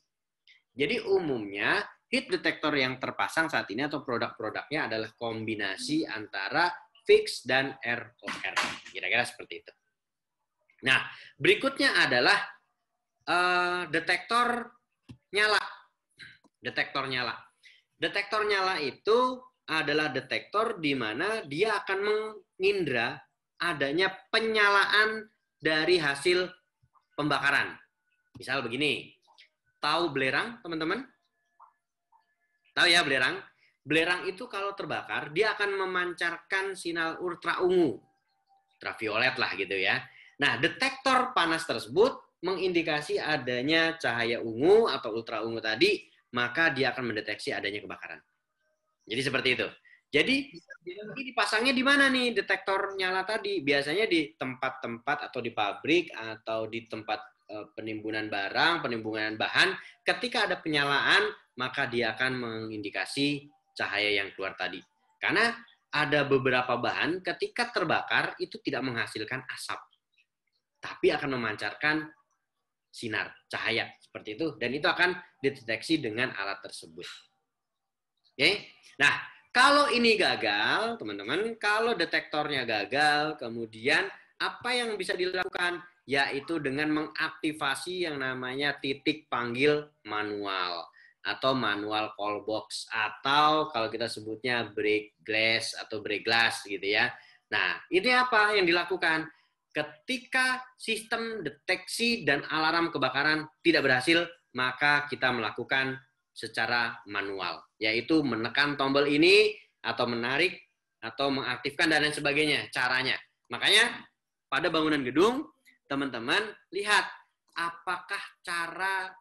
Jadi umumnya heat detector yang terpasang saat ini atau produk-produknya adalah kombinasi antara fix dan ROR. Kira-kira seperti itu. Nah, berikutnya adalah detektor nyala. Detektor nyala. Detektor nyala itu adalah detektor di mana dia akan mengindra adanya penyalaan dari hasil pembakaran. Misal begini, tahu belerang, teman-teman? Tahu ya belerang? Belerang itu kalau terbakar, dia akan memancarkan sinar ultra ungu. Ultraviolet lah gitu ya. Nah, detektor panas tersebut mengindikasi adanya cahaya ungu atau ultra ungu tadi, maka dia akan mendeteksi adanya kebakaran. Jadi seperti itu. Jadi ini dipasangnya di mana nih detektor nyala tadi? Biasanya di tempat-tempat atau di pabrik atau di tempat penimbunan barang, penimbunan bahan. Ketika ada penyalaan, maka dia akan mengindikasi cahaya yang keluar tadi. Karena ada beberapa bahan ketika terbakar itu tidak menghasilkan asap, tapi akan memancarkan sinar, cahaya seperti itu, dan itu akan dideteksi dengan alat tersebut. Oke, nah kalau ini gagal, teman-teman, kalau detektornya gagal, kemudian apa yang bisa dilakukan? Yaitu dengan mengaktifasi yang namanya titik panggil manual atau manual call box, atau kalau kita sebutnya break glass atau break glass gitu ya. Nah, ini apa yang dilakukan? Ketika sistem deteksi dan alarm kebakaran tidak berhasil, maka kita melakukan secara manual, yaitu menekan tombol ini atau menarik atau mengaktifkan dan lain sebagainya caranya. Makanya pada bangunan gedung, teman-teman lihat apakah cara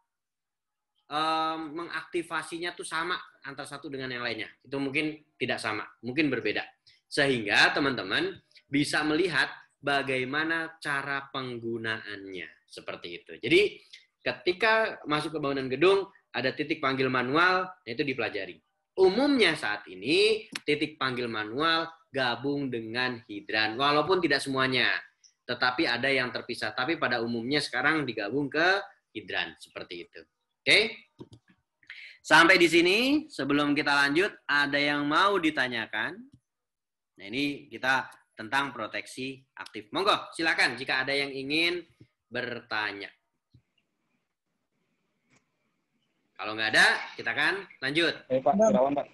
mengaktifasinya tuh sama antara satu dengan yang lainnya. Itu mungkin tidak sama, mungkin berbeda. Sehingga teman-teman bisa melihat bagaimana cara penggunaannya. Seperti itu. Jadi ketika masuk ke bangunan gedung, ada titik panggil manual, itu dipelajari. Umumnya saat ini, titik panggil manual gabung dengan hidran. Walaupun tidak semuanya, tetapi ada yang terpisah. Tapi pada umumnya sekarang digabung ke hidran. Seperti itu. Oke? Sampai di sini, sebelum kita lanjut, ada yang mau ditanyakan? Nah, ini kita tentang proteksi aktif. Monggo, silakan jika ada yang ingin bertanya. Kalau nggak ada, kita akan lanjut. Pak, Irawan, Pak.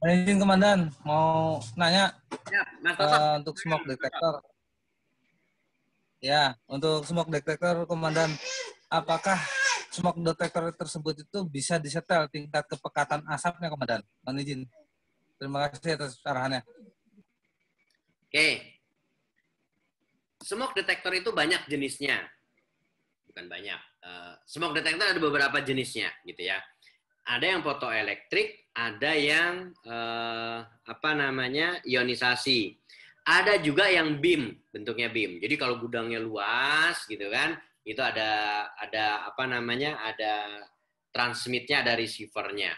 Izin Komandan, mau nanya Ya, Mas Toto. untuk smoke detector. Ya, untuk smoke detector, Komandan, apakah smoke detector tersebut itu bisa disetel tingkat kepekatan asapnya, Komandan? Mohon izin. Terima kasih atas arahannya. Oke. Smoke detector itu banyak jenisnya. Bukan banyak. Smoke detector ada beberapa jenisnya, gitu ya. Ada yang fotoelektrik, ada yang ionisasi. Ada juga yang beam, bentuknya beam. Jadi kalau gudangnya luas, gitu kan, itu ada transmitnya, ada receivernya.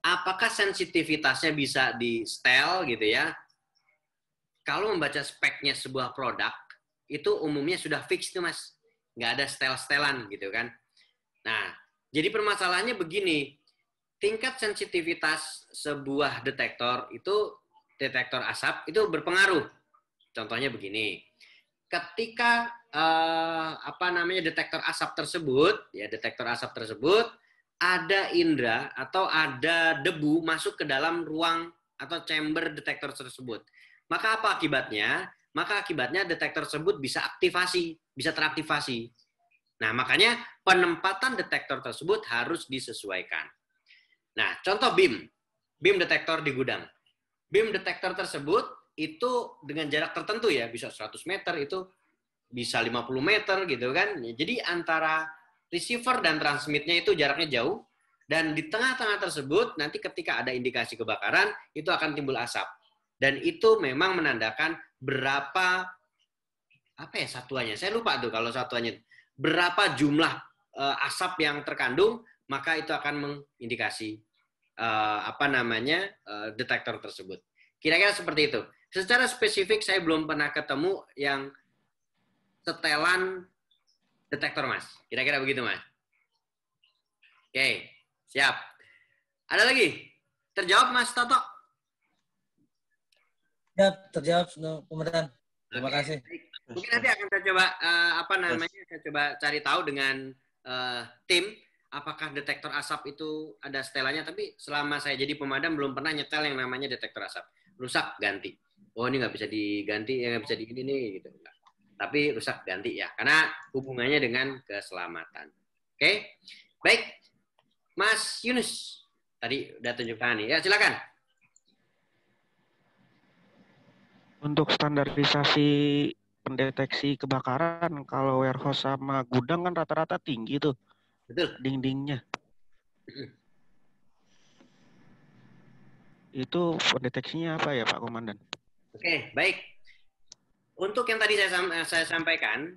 Apakah sensitivitasnya bisa di setel gitu ya? Kalau membaca speknya sebuah produk, itu umumnya sudah fix tuh Mas. Nggak ada setel-setelan gitu kan. Nah, jadi permasalahannya begini. Tingkat sensitivitas sebuah detektor itu, detektor asap, itu berpengaruh. Contohnya begini. Ketika detektor asap tersebut ada indera atau ada debu masuk ke dalam ruang atau chamber detektor tersebut. Maka apa akibatnya? Maka akibatnya detektor tersebut bisa teraktivasi. Nah, makanya penempatan detektor tersebut harus disesuaikan. Nah, contoh beam detektor di gudang. Beam detektor tersebut itu dengan jarak tertentu ya, bisa 100 meter, itu bisa 50 meter gitu kan. Jadi antara receiver dan transmitnya itu jaraknya jauh, dan di tengah-tengah tersebut nanti ketika ada indikasi kebakaran itu akan timbul asap. Dan itu memang menandakan berapa satuannya. Saya lupa tuh kalau satuannya. Berapa jumlah asap yang terkandung, maka itu akan mengindikasi detektor tersebut. Kira-kira seperti itu. Secara spesifik saya belum pernah ketemu yang setelan detektor, Mas. Kira-kira begitu, Mas. Oke, siap. Ada lagi? Terjawab, Mas Toto? Ya, terjawab, Komandan. Terima kasih. Mungkin nanti akan saya coba saya coba cari tahu dengan tim apakah detektor asap itu ada setelannya, tapi selama saya jadi pemadam belum pernah nyetel yang namanya detektor asap. Rusak ganti. Oh, ini nggak bisa diganti, nggak bisa digini nih gitu. Tapi rusak ganti ya, karena hubungannya dengan keselamatan. Oke. Baik. Mas Yunus tadi udah tunjukkan nih. Ya, silakan. Untuk standarisasi pendeteksi kebakaran. Kalau warehouse sama gudang kan rata-rata tinggi tuh Betul. dindingnya. Itu pendeteksinya apa ya Pak Komandan? Oke, baik. Untuk yang tadi saya sampaikan,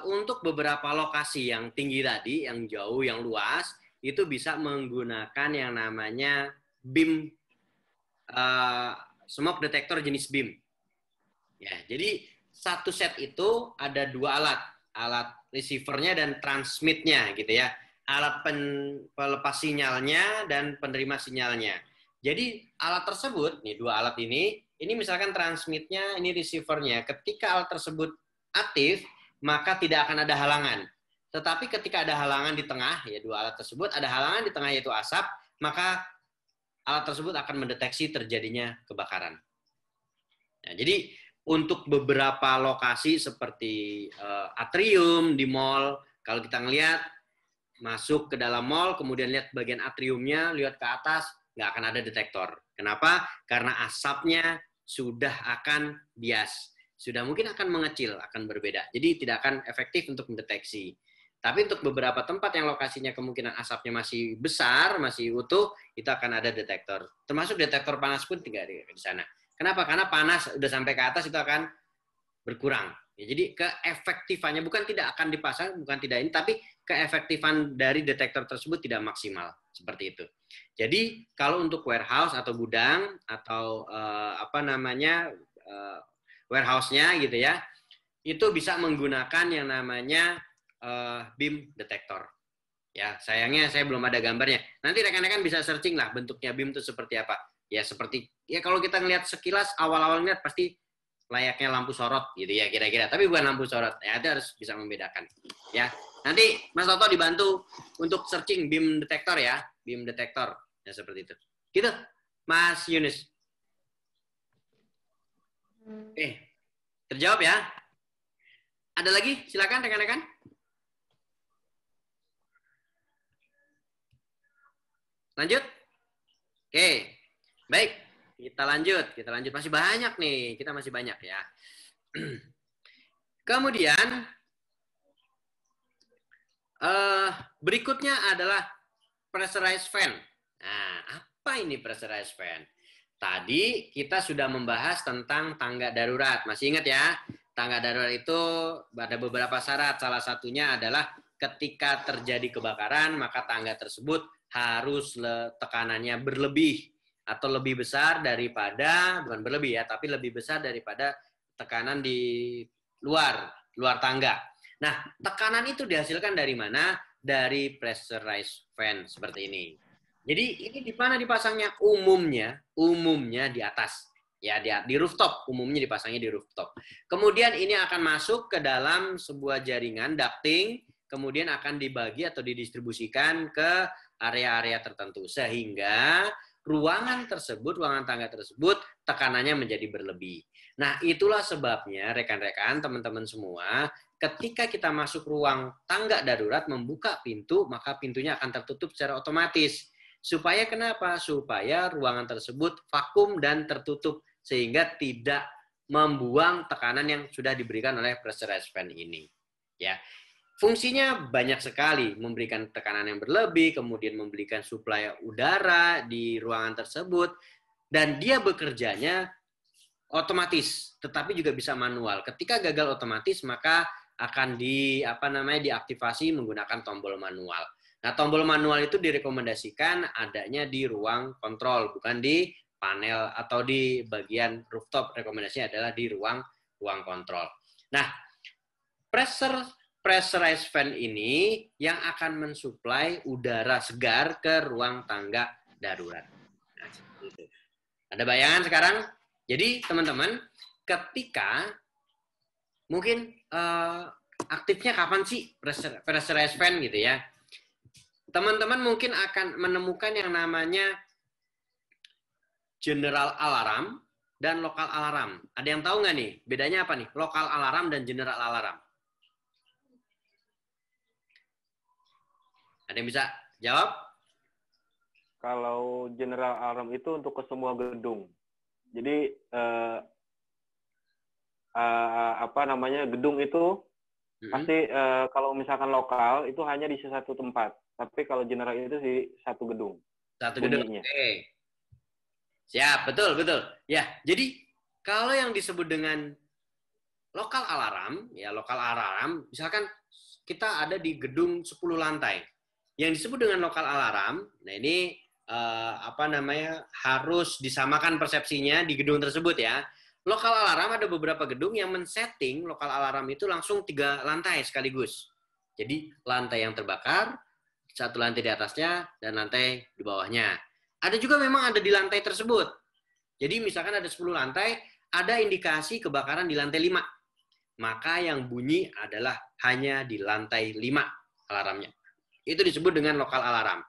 untuk beberapa lokasi yang tinggi tadi, yang jauh, yang luas, itu bisa menggunakan yang namanya BIM, smoke detector jenis BIM. Ya, jadi satu set itu ada dua alat receivernya dan transmitnya, gitu ya. Alat pelepas sinyalnya dan penerima sinyalnya. Jadi alat tersebut, nih dua alat ini misalkan transmitnya, ini receivernya. Ketika alat tersebut aktif, maka tidak akan ada halangan. Tetapi ketika ada halangan di tengah, ya dua alat tersebut ada halangan di tengah yaitu asap, maka alat tersebut akan mendeteksi terjadinya kebakaran. Nah, jadi untuk beberapa lokasi seperti atrium di mall, kalau kita ngelihat masuk ke dalam mall, kemudian lihat bagian atriumnya, lihat ke atas, nggak akan ada detektor. Kenapa? Karena asapnya sudah akan bias. Sudah mungkin akan mengecil, akan berbeda. Jadi tidak akan efektif untuk mendeteksi. Tapi untuk beberapa tempat yang lokasinya kemungkinan asapnya masih besar, masih utuh, itu akan ada detektor. Termasuk detektor panas pun tidak ada di sana. Kenapa? Karena panas udah sampai ke atas itu akan berkurang. Ya, jadi keefektifannya bukan tidak akan dipasang, bukan tidak ini, tapi keefektifan dari detektor tersebut tidak maksimal seperti itu. Jadi kalau untuk warehouse atau gudang atau warehouse-nya gitu ya, itu bisa menggunakan yang namanya BIM detektor. Ya, sayangnya saya belum ada gambarnya. Nanti rekan-rekan bisa searching lah bentuknya BIM itu seperti apa. Ya seperti ya kalau kita ngelihat sekilas awal-awal ngeliat pasti layaknya lampu sorot gitu ya kira-kira, tapi bukan lampu sorot. Ya itu harus bisa membedakan. Ya. Nanti Mas Toto dibantu untuk searching BIM detektor ya, BIM detektor ya seperti itu. Gitu. Mas Yunus. Terjawab ya? Ada lagi? Silakan rekan-rekan. Lanjut? Oke. Baik, kita lanjut. Masih banyak nih, kita masih banyak ya. Kemudian berikutnya adalah pressurized fan. Nah, apa ini pressurized fan? Tadi kita sudah membahas tentang tangga darurat. Masih ingat ya? Tangga darurat itu ada beberapa syarat. Salah satunya adalah ketika terjadi kebakaran, maka tangga tersebut harus tekanannya berlebih atau lebih besar daripada, bukan berlebih ya, tapi lebih besar daripada tekanan di luar tangga. Nah, tekanan itu dihasilkan dari mana? Dari pressurized fan seperti ini. Jadi ini di mana dipasangnya? Umumnya di atas. Ya, di rooftop, umumnya dipasangnya di rooftop. Kemudian ini akan masuk ke dalam sebuah jaringan ducting, kemudian akan dibagi atau didistribusikan ke area-area tertentu sehingga ruangan tangga tersebut tekanannya menjadi berlebih. Nah, itulah sebabnya rekan-rekan, teman-teman semua, ketika kita masuk ruang tangga darurat membuka pintu, maka pintunya akan tertutup secara otomatis. Supaya kenapa? Supaya ruangan tersebut vakum dan tertutup sehingga tidak membuang tekanan yang sudah diberikan oleh pressurized fan ini. Ya. Fungsinya banyak sekali, memberikan tekanan yang berlebih, kemudian memberikan suplai udara di ruangan tersebut, dan dia bekerjanya otomatis, tetapi juga bisa manual. Ketika gagal otomatis, maka akan diaktifasi menggunakan tombol manual. Nah, tombol manual itu direkomendasikan adanya di ruang kontrol, bukan di panel atau di bagian rooftop. Rekomendasinya adalah di ruang kontrol. Nah, pressurized fan ini yang akan mensuplai udara segar ke ruang tangga darurat. Nah, itu. Ada bayangan sekarang? Jadi teman-teman, ketika mungkin aktifnya kapan sih pressurized fan gitu ya? Teman-teman mungkin akan menemukan yang namanya general alarm dan lokal alarm. Ada yang tahu nggak nih? Bedanya apa nih? Lokal alarm dan general alarm. Ada yang bisa jawab? Kalau general alarm itu untuk ke semua gedung. Jadi gedung itu pasti kalau misalkan lokal itu hanya di satu tempat. Tapi kalau general itu di satu gedung. Satu gedung. Oke. Siap, betul. Ya, jadi kalau yang disebut dengan lokal alarm, misalkan kita ada di gedung 10 lantai. Yang disebut dengan lokal alarm, nah ini harus disamakan persepsinya di gedung tersebut ya. Lokal alarm ada beberapa gedung yang men-setting lokal alarm itu langsung 3 lantai sekaligus. Jadi lantai yang terbakar, 1 lantai di atasnya, dan lantai di bawahnya. Ada juga memang ada di lantai tersebut. Jadi misalkan ada 10 lantai, ada indikasi kebakaran di lantai 5. Maka yang bunyi adalah hanya di lantai 5 alarmnya. Itu disebut dengan lokal alarm.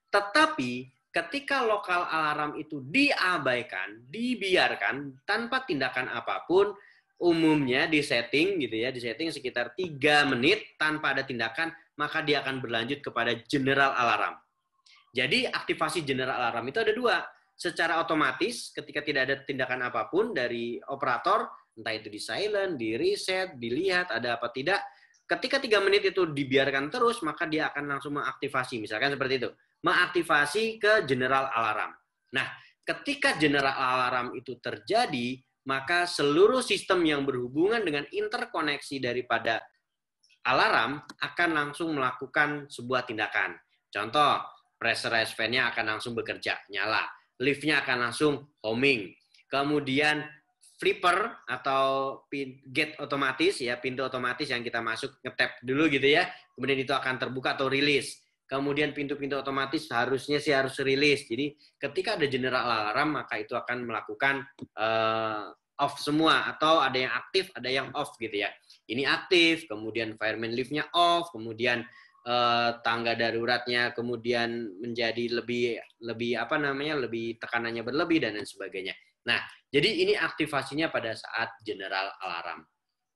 Tetapi ketika lokal alarm itu diabaikan, dibiarkan tanpa tindakan apapun, umumnya disetting sekitar 3 menit tanpa ada tindakan, maka dia akan berlanjut kepada general alarm. Jadi aktivasi general alarm itu ada 2. Secara otomatis ketika tidak ada tindakan apapun dari operator, entah itu di silent, di reset, dilihat ada apa tidak, ketika 3 menit itu dibiarkan terus, maka dia akan langsung mengaktifasi. Misalkan seperti itu. Mengaktifasi ke general alarm. Nah, ketika general alarm itu terjadi, maka seluruh sistem yang berhubungan dengan interkoneksi daripada alarm akan langsung melakukan sebuah tindakan. Contoh, pressurized fan-nya akan langsung bekerja, nyala. Lift-nya akan langsung homing. Kemudian flipper atau gate otomatis, ya pintu otomatis yang kita masuk nge-tap dulu gitu ya. Kemudian itu akan terbuka atau rilis. Kemudian pintu-pintu otomatis harus rilis. Jadi ketika ada general alarm, maka itu akan melakukan off semua. Atau ada yang aktif, ada yang off gitu ya. Ini aktif, kemudian fireman lift-nya off, kemudian tangga daruratnya kemudian menjadi lebih tekanannya berlebih dan lain sebagainya. Nah, jadi ini aktivasinya pada saat general alarm.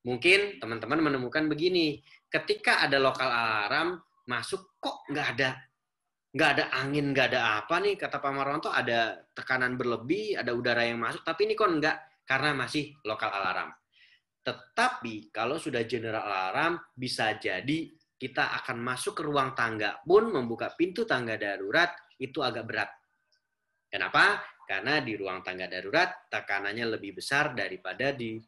Mungkin teman-teman menemukan begini, ketika ada lokal alarm masuk kok nggak ada angin, nggak ada apa nih, kata Pak Marwanto, ada tekanan berlebih, ada udara yang masuk, tapi ini kok nggak, karena masih lokal alarm. Tetapi kalau sudah general alarm, bisa jadi kita akan masuk ke ruang tangga pun, membuka pintu tangga darurat, itu agak berat. Kenapa? Karena di ruang tangga darurat, tekanannya lebih besar daripada di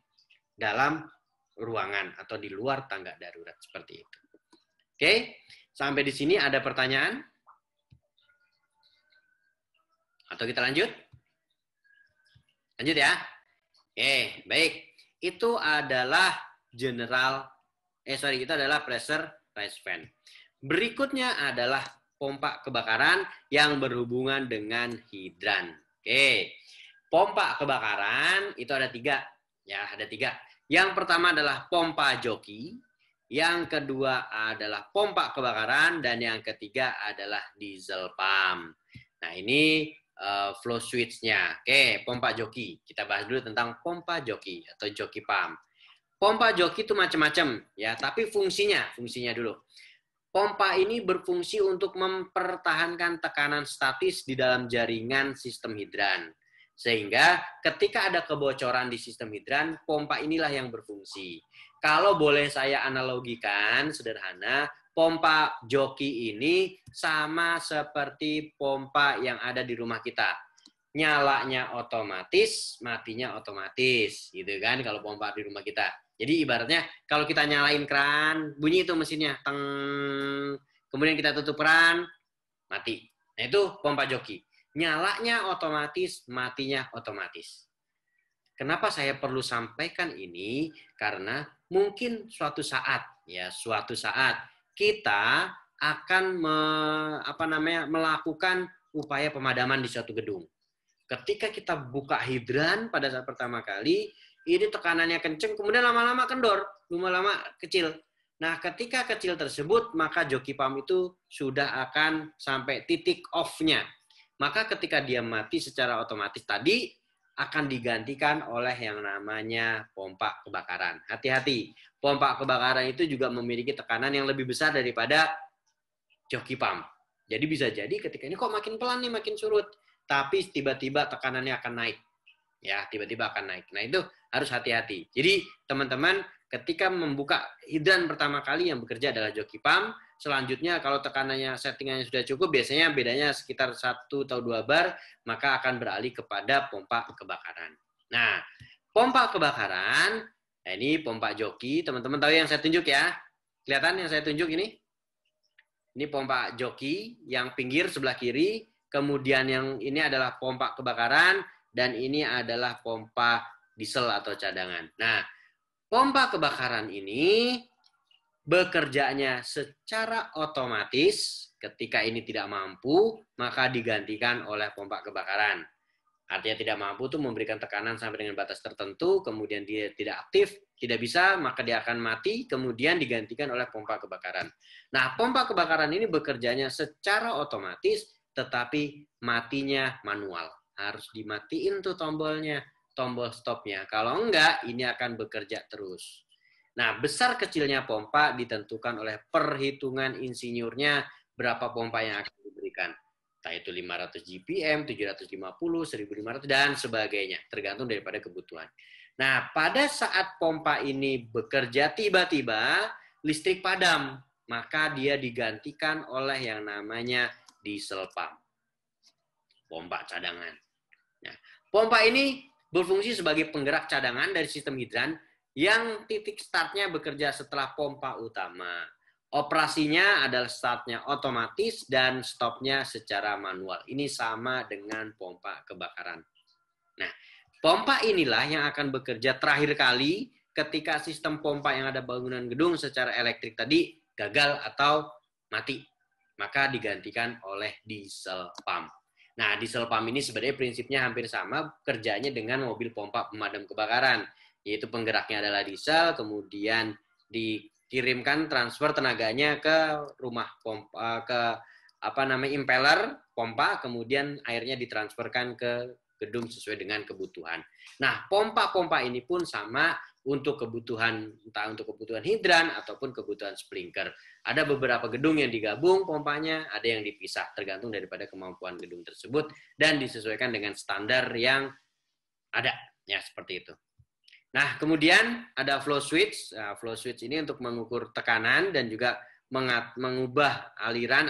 dalam ruangan atau di luar tangga darurat, seperti itu. Oke? Sampai di sini ada pertanyaan? Atau kita lanjut? Lanjut ya? Oke, baik. Itu adalah itu adalah pressurized fan. Berikutnya adalah pompa kebakaran yang berhubungan dengan hidran. Oke. Pompa kebakaran itu ada 3. Ya, ada 3. Yang pertama adalah pompa joki. Yang kedua adalah pompa kebakaran, dan yang ketiga adalah diesel pump. Nah, ini flow switch-nya. Oke, pompa joki. Kita bahas dulu tentang pompa joki atau joki pump. Pompa joki itu macam-macam ya, tapi fungsinya dulu. Pompa ini berfungsi untuk mempertahankan tekanan statis di dalam jaringan sistem hidran. Sehingga ketika ada kebocoran di sistem hidran, pompa inilah yang berfungsi. Kalau boleh saya analogikan sederhana, pompa joki ini sama seperti pompa yang ada di rumah kita. Nyalanya otomatis, matinya otomatis, gitu kan kalau pompa di rumah kita. Jadi ibaratnya kalau kita nyalain keran, bunyi itu mesinnya, teng. Kemudian kita tutup keran, mati. Nah itu pompa joki. Nyalanya otomatis, matinya otomatis. Kenapa saya perlu sampaikan ini? Karena mungkin suatu saat kita akan melakukan upaya pemadaman di suatu gedung. Ketika kita buka hidran pada saat pertama kali, ini tekanannya kenceng, kemudian lama-lama kendor, lama-lama kecil. Nah, ketika kecil tersebut, maka joki pump itu sudah akan sampai titik off-nya. Maka ketika dia mati secara otomatis tadi, akan digantikan oleh yang namanya pompa kebakaran. Hati-hati, pompa kebakaran itu juga memiliki tekanan yang lebih besar daripada joki pump. Jadi bisa jadi ketika ini kok makin pelan nih, makin surut. Tapi tiba-tiba tekanannya akan naik. Ya, tiba-tiba akan naik. Nah, itu harus hati-hati. Jadi, teman-teman, ketika membuka hidran pertama kali yang bekerja adalah joki pump, selanjutnya kalau tekanannya settingannya sudah cukup, biasanya bedanya sekitar 1 atau 2 bar, maka akan beralih kepada pompa kebakaran. Nah, pompa kebakaran, nah ini pompa joki, teman-teman tahu yang saya tunjuk ya? Kelihatan yang saya tunjuk ini? Ini pompa joki yang pinggir sebelah kiri, kemudian yang ini adalah pompa kebakaran, dan ini adalah pompa diesel atau cadangan. Nah, pompa kebakaran ini bekerjanya secara otomatis ketika ini tidak mampu, maka digantikan oleh pompa kebakaran. Artinya tidak mampu itu memberikan tekanan sampai dengan batas tertentu, kemudian dia tidak aktif, tidak bisa, maka dia akan mati, kemudian digantikan oleh pompa kebakaran. Nah, pompa kebakaran ini bekerjanya secara otomatis, tetapi matinya manual. Harus dimatiin tuh tombolnya, tombol stopnya. Kalau enggak, ini akan bekerja terus. Nah, besar kecilnya pompa ditentukan oleh perhitungan insinyurnya berapa pompa yang akan diberikan. Entah itu 500 GPM, 750, 1500, dan sebagainya. Tergantung daripada kebutuhan. Nah, pada saat pompa ini bekerja, tiba-tiba listrik padam. Maka dia digantikan oleh yang namanya diesel pump. Pompa cadangan. Nah, pompa ini berfungsi sebagai penggerak cadangan dari sistem hidran yang titik startnya bekerja setelah pompa utama. Operasinya adalah startnya otomatis dan stopnya secara manual. Ini sama dengan pompa kebakaran. Nah, pompa inilah yang akan bekerja terakhir kali ketika sistem pompa yang ada bangunan gedung secara elektrik tadi gagal atau mati. Maka digantikan oleh diesel pump. Nah, diesel pump ini sebenarnya prinsipnya hampir sama kerjanya dengan mobil pompa pemadam kebakaran, yaitu penggeraknya adalah diesel, kemudian dikirimkan transfer tenaganya ke rumah pompa, ke impeller pompa, kemudian airnya ditransferkan ke gedung sesuai dengan kebutuhan. Nah, pompa-pompa ini pun sama untuk kebutuhan, entah untuk kebutuhan hidran ataupun kebutuhan sprinkler. Ada beberapa gedung yang digabung pompanya, ada yang dipisah, tergantung daripada kemampuan gedung tersebut, dan disesuaikan dengan standar yang ada. Ya, seperti itu. Nah, kemudian ada flow switch. Nah, flow switch ini untuk mengukur tekanan dan juga mengubah aliran,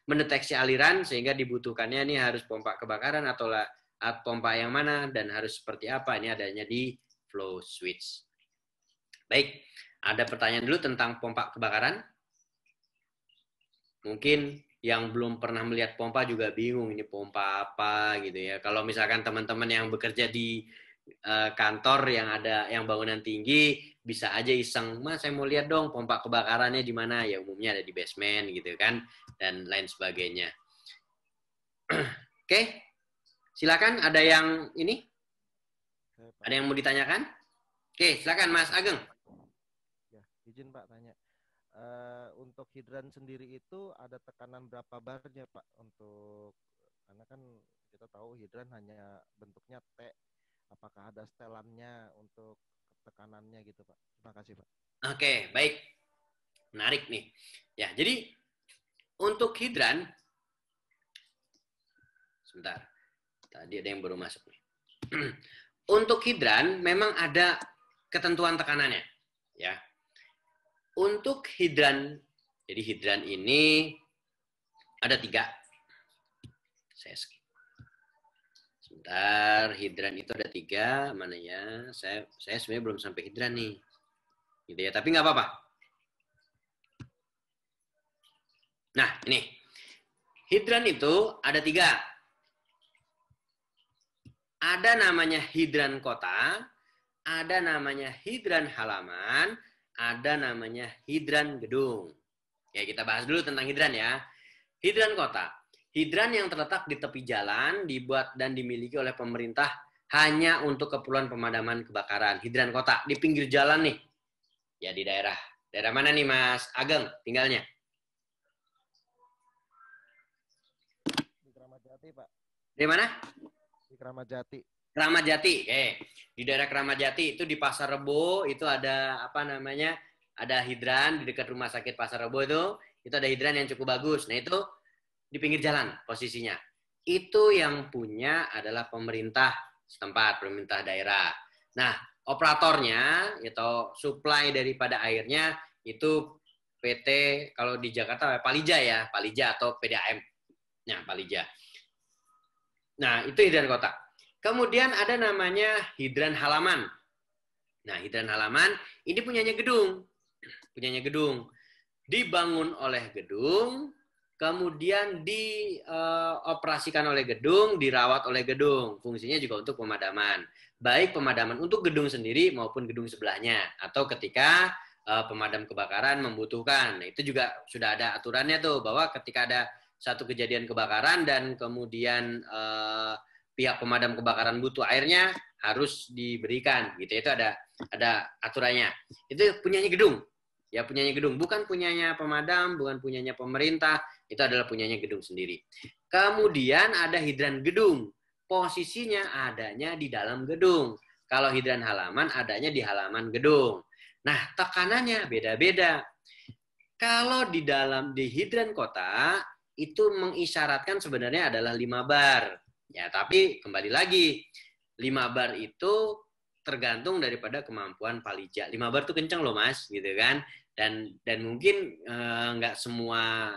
mendeteksi aliran, sehingga dibutuhkannya ini harus pompa kebakaran atau pompa yang mana, dan harus seperti apa. Ini adanya di flow switch. Baik, ada pertanyaan dulu tentang pompa kebakaran? Mungkin yang belum pernah melihat pompa juga bingung ini pompa apa gitu ya. Kalau misalkan teman-teman yang bekerja di kantor yang bangunan tinggi, bisa aja iseng, Mas saya mau lihat dong pompa kebakarannya di mana. Ya umumnya ada di basement gitu kan, dan lain sebagainya. Oke, silakan ada yang ini? Ada yang mau ditanyakan? Oke, silakan Mas Ageng. Ya, izin Pak tanya. Untuk hidran sendiri itu ada tekanan berapa barnya Pak? Karena kan kita tahu hidran hanya bentuknya T. Apakah ada setelannya untuk tekanannya gitu Pak? Terima kasih Pak. Oke, baik. Menarik nih. Ya, jadi untuk hidran, sebentar. Tadi ada yang baru masuk nih. Untuk hidran memang ada ketentuan tekanannya, ya. Untuk hidran, jadi hidran ini ada 3. Saya skip. Sebentar, hidran itu ada 3, mana ya? Saya sebenarnya belum sampai hidran nih, gitu ya. Tapi nggak apa-apa. Nah, ini hidran itu ada 3. Ada namanya hidran kota, ada namanya hidran halaman, ada namanya hidran gedung. Ya, kita bahas dulu tentang hidran ya. Hidran kota. Hidran yang terletak di tepi jalan, dibuat dan dimiliki oleh pemerintah hanya untuk keperluan pemadaman kebakaran. Hidran kota, di pinggir jalan nih. Ya, di daerah mana nih Mas Ageng tinggalnya? Di Kramat Jati Pak. Di mana? Di Kramat Jati. Kramat Jati. Di daerah Kramat Jati itu di Pasar Rebo itu ada ada hidran di dekat rumah sakit Pasar Rebo itu ada hidran yang cukup bagus. Nah, itu di pinggir jalan posisinya. Itu yang punya adalah pemerintah setempat, pemerintah daerah. Nah, operatornya atau supply daripada airnya itu PT, kalau di Jakarta Palija ya, Palija atau PDAM. Nah, Palija. Nah, itu hidran kota. Kemudian ada namanya hidran halaman. Nah, hidran halaman ini punyanya gedung. Punyanya gedung. Dibangun oleh gedung, kemudian dioperasikan oleh gedung, dirawat oleh gedung. Fungsinya juga untuk pemadaman. Baik pemadaman untuk gedung sendiri maupun gedung sebelahnya. Atau ketika pemadam kebakaran membutuhkan. Nah, itu juga sudah ada aturannya tuh, bahwa ketika ada satu kejadian kebakaran dan kemudian pihak pemadam kebakaran butuh airnya, harus diberikan gitu. Itu ada aturannya. Itu punyanya gedung. Ya, punyanya gedung, bukan punyanya pemadam, bukan punyanya pemerintah, itu adalah punyanya gedung sendiri. Kemudian ada hidran gedung. Posisinya adanya di dalam gedung. Kalau hidran halaman adanya di halaman gedung. Nah, tekanannya beda-beda. Kalau di hidran kota itu mengisyaratkan sebenarnya adalah 5 bar. Ya, tapi kembali lagi 5 bar itu tergantung daripada kemampuan Palija. 5 bar itu kenceng loh Mas, gitu kan. Dan mungkin nggak semua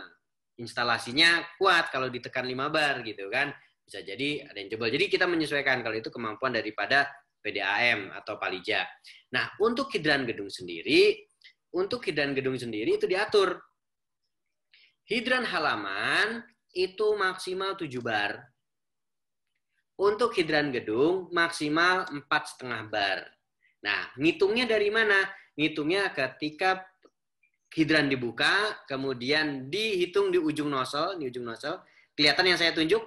instalasinya kuat kalau ditekan 5 bar gitu kan. Bisa jadi ada yang jebol. Jadi kita menyesuaikan kalau itu kemampuan daripada PDAM atau Palija. Nah, untuk hidran gedung sendiri itu diatur. Hidran halaman itu maksimal 7 bar. Untuk hidran gedung maksimal 4,5 bar. Nah, ngitungnya dari mana? Ngitungnya ketika hidran dibuka, kemudian dihitung di ujung nozzle, Kelihatan yang saya tunjuk?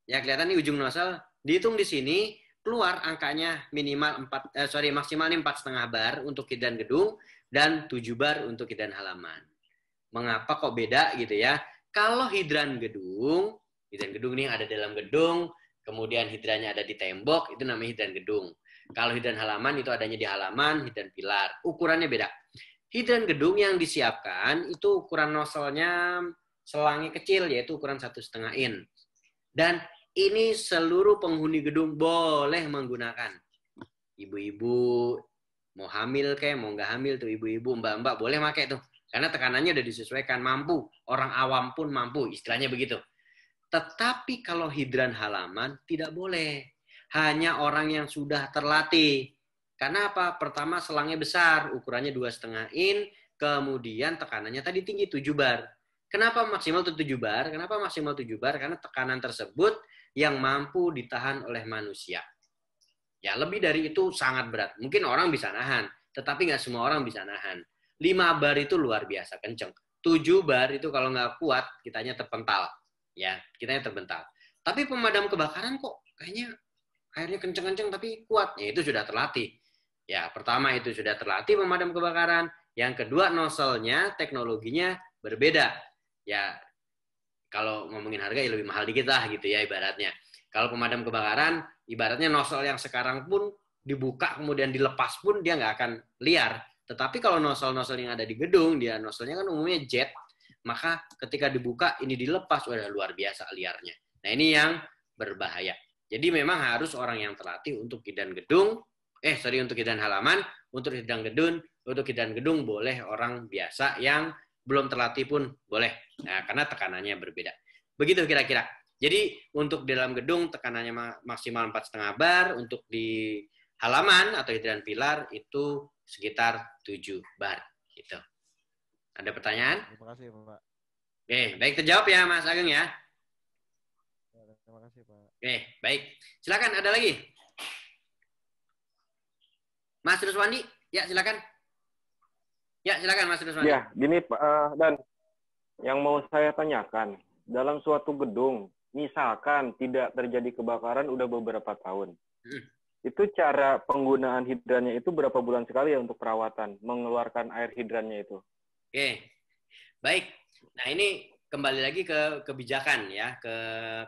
Ya, kelihatan di ujung nozzle. Dihitung di sini, keluar angkanya maksimal 4,5 bar untuk hidran gedung dan 7 bar untuk hidran halaman. Mengapa kok beda gitu ya? Kalau hidran gedung nih ada dalam gedung, kemudian hidrannya ada di tembok, itu namanya hidran gedung. Kalau hidran halaman itu adanya di halaman, hidran pilar. Ukurannya beda. Hidran gedung yang disiapkan itu ukuran nozzle-nya selangnya kecil, yaitu ukuran 1,5 in. Dan ini seluruh penghuni gedung boleh menggunakan. Ibu-ibu mau hamil kayak mau nggak hamil tuh, ibu-ibu, mbak-mbak boleh pakai tuh. Karena tekanannya udah disesuaikan, mampu. Orang awam pun mampu, istilahnya begitu. Tetapi kalau hidran halaman tidak boleh. Hanya orang yang sudah terlatih. Karena apa? Pertama selangnya besar, ukurannya 2,5 in, kemudian tekanannya tadi tinggi 7 bar. Kenapa maksimal 7 bar? Kenapa maksimal 7 bar? Karena tekanan tersebut yang mampu ditahan oleh manusia. Ya, lebih dari itu sangat berat. Mungkin orang bisa nahan, tetapi nggak semua orang bisa nahan. 5 bar itu luar biasa kenceng. 7 bar itu kalau nggak kuat, kitanya terpental. Ya, kitanya terbental. Tapi pemadam kebakaran kok kayaknya airnya kenceng-kenceng tapi kuat. Ya, itu sudah terlatih. Ya, pertama itu sudah terlatih pemadam kebakaran. Yang kedua, nozzle-nya, teknologinya berbeda. Ya, kalau ngomongin harga ya lebih mahal dikit lah gitu ya ibaratnya. Kalau pemadam kebakaran, ibaratnya nozzle yang sekarang pun dibuka kemudian dilepas pun dia nggak akan liar. Tetapi kalau nozzle-nozzle yang ada di gedung, dia nozzle-nya kan umumnya jet. Maka ketika dibuka ini dilepas, udah luar biasa liarnya. Nah, ini yang berbahaya. Jadi memang harus orang yang terlatih untuk hidran gedung, untuk hidran halaman, untuk hidran gedung boleh orang biasa yang belum terlatih pun boleh. Nah, karena tekanannya berbeda. Begitu kira-kira. Jadi untuk di dalam gedung tekanannya maksimal 4,5 bar, untuk di halaman atau hidran pilar itu sekitar 7 bar gitu. Ada pertanyaan? Terima kasih, Pak. Oke, baik terjawab ya Mas Ageng ya. Terima kasih, Pak. Oke, baik. Silakan, ada lagi? Mas Ruswandi, ya silakan. Ya, silakan Mas Ruswandi. Ya, gini Pak, dan yang mau saya tanyakan, dalam suatu gedung, misalkan tidak terjadi kebakaran udah beberapa tahun, itu cara penggunaan hidrannya itu berapa bulan sekali ya untuk perawatan, mengeluarkan air hidrannya itu? Oke, baik. Nah, ini kembali lagi ke kebijakan ya,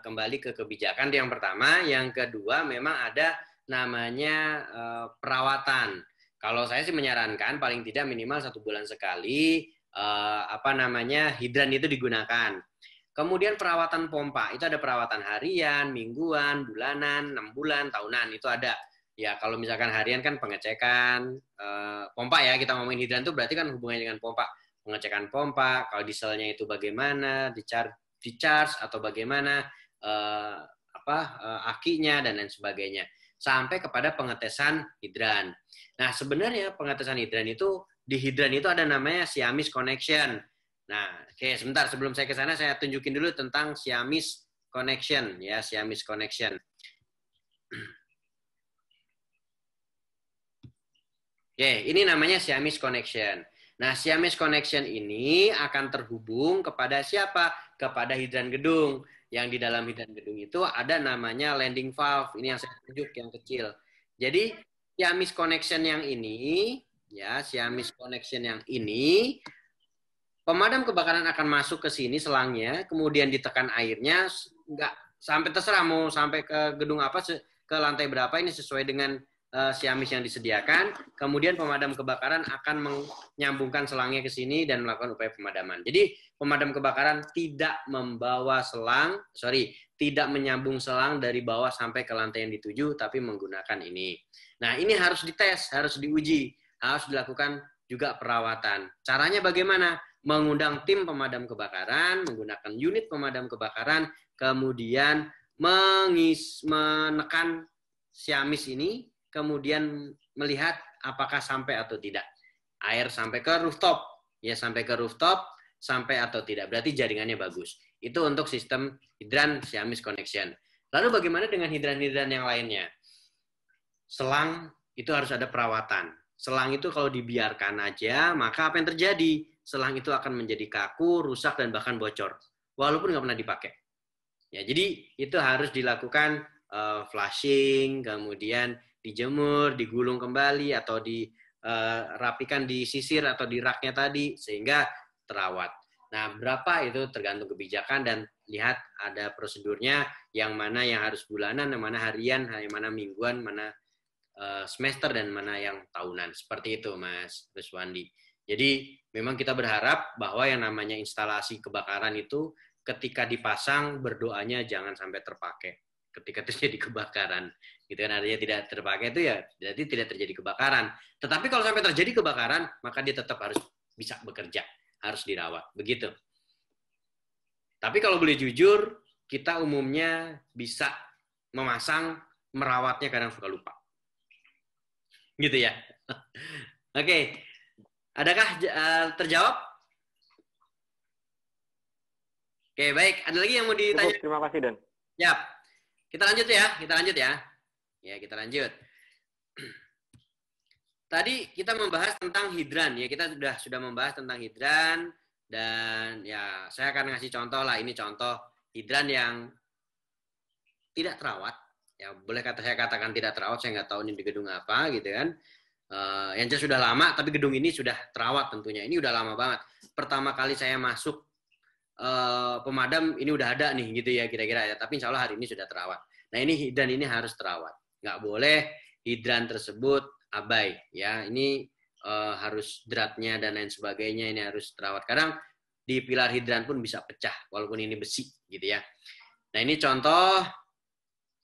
kembali ke kebijakan yang pertama. Yang kedua, memang ada namanya perawatan. Kalau saya sih menyarankan paling tidak minimal 1 bulan sekali hidran itu digunakan. Kemudian perawatan pompa, itu ada perawatan harian, mingguan, bulanan, 6 bulan, tahunan, itu ada. Ya kalau misalkan harian kan pengecekan pompa ya, kita ngomongin hidran itu berarti kan hubungannya dengan pompa. Pengecekan pompa, kalau dieselnya itu bagaimana, di-charge atau bagaimana, akinya dan lain sebagainya. Sampai kepada pengetesan hidran. Nah sebenarnya pengetesan hidran itu, di hidran itu ada namanya Siamese connection. Nah, oke, sebentar sebelum saya ke sana saya tunjukin dulu tentang Siamese connection ya, Siamese connection. Oke, ini namanya Siamese connection. Nah, Siamese connection ini akan terhubung kepada siapa? Kepada hidran gedung. Yang di dalam hidran gedung itu ada namanya landing valve. Ini yang saya tunjuk yang kecil. Jadi, Siamese connection yang ini, ya, Siamese connection yang ini, pemadam kebakaran akan masuk ke sini selangnya, kemudian ditekan airnya, nggak sampai terserah mau sampai ke gedung apa, ke lantai berapa, ini sesuai dengan Siamese yang disediakan. Kemudian pemadam kebakaran akan menyambungkan selangnya ke sini dan melakukan upaya pemadaman. Jadi pemadam kebakaran tidak tidak menyambung selang dari bawah sampai ke lantai yang dituju, tapi menggunakan ini. Nah ini harus dites, harus diuji, harus dilakukan juga perawatan. Caranya bagaimana? Mengundang tim pemadam kebakaran, menggunakan unit pemadam kebakaran, kemudian menekan Siamese ini, kemudian melihat apakah sampai atau tidak. Air sampai ke rooftop, ya sampai ke rooftop, sampai atau tidak. Berarti jaringannya bagus. Itu untuk sistem hidran Siamese connection. Lalu bagaimana dengan hidran-hidran yang lainnya? Selang itu harus ada perawatan. Selang itu kalau dibiarkan aja, maka apa yang terjadi? Selang itu akan menjadi kaku, rusak, dan bahkan bocor. Walaupun nggak pernah dipakai. Ya, jadi itu harus dilakukan flushing, kemudian dijemur, digulung kembali, atau dirapikan di sisir atau di raknya tadi, sehingga terawat. Nah, berapa itu tergantung kebijakan, dan lihat ada prosedurnya, yang mana yang harus bulanan, yang mana harian, yang mana mingguan, mana semester, dan mana yang tahunan. Seperti itu, Mas Ruswandi. Jadi memang kita berharap bahwa yang namanya instalasi kebakaran itu ketika dipasang berdoanya jangan sampai terpakai ketika terjadi kebakaran. Gitu kan, artinya tidak terpakai itu ya jadi tidak terjadi kebakaran. Tetapi kalau sampai terjadi kebakaran, maka dia tetap harus bisa bekerja, harus dirawat. Begitu. Tapi kalau boleh jujur, kita umumnya bisa memasang, merawatnya kadang suka lupa. Gitu ya. Oke. Adakah terjawab? Oke, baik. Ada lagi yang mau ditanya? Cukup, terima kasih, Dan. Yap. Kita lanjut ya. Ya, kita lanjut. Tadi kita membahas tentang hidran ya. Kita sudah membahas tentang hidran, dan ya saya akan ngasih contoh lah. Ini contoh hidran yang tidak terawat. Ya, boleh saya katakan tidak terawat. Saya nggak tahu ini di gedung apa gitu kan. Yang sudah lama, tapi gedung ini sudah terawat tentunya. Ini udah lama banget. Pertama kali saya masuk pemadam ini udah ada nih gitu ya kira-kira ya. Tapi insya Allah hari ini sudah terawat. Nah ini hidran ini harus terawat. Nggak boleh hidran tersebut abai ya. Ini harus dratnya dan lain sebagainya ini harus terawat. Kadang di pilar hidran pun bisa pecah walaupun ini besi gitu ya. Nah ini contoh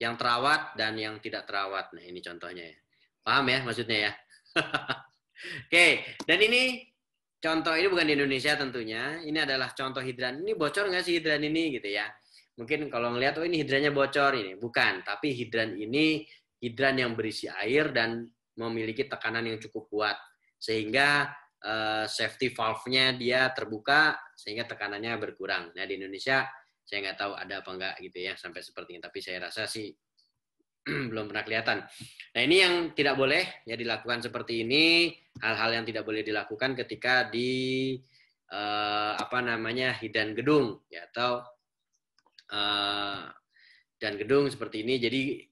yang terawat dan yang tidak terawat. Nah ini contohnya ya. Paham ya maksudnya ya? Oke, dan ini contoh, ini bukan di Indonesia tentunya. Ini adalah contoh hidran. Ini bocor nggak sih hidran ini gitu ya? Mungkin kalau ngelihat, oh ini hidrannya bocor ini. Bukan, tapi hidran ini hidran yang berisi air dan memiliki tekanan yang cukup kuat. Sehingga safety valve-nya dia terbuka sehingga tekanannya berkurang. Nah di Indonesia saya nggak tahu ada apa enggak gitu ya sampai seperti ini. Tapi saya rasa sih belum pernah kelihatan. Nah ini yang tidak boleh ya dilakukan seperti ini, hal-hal yang tidak boleh dilakukan ketika di hidran gedung ya atau dan gedung seperti ini. Jadi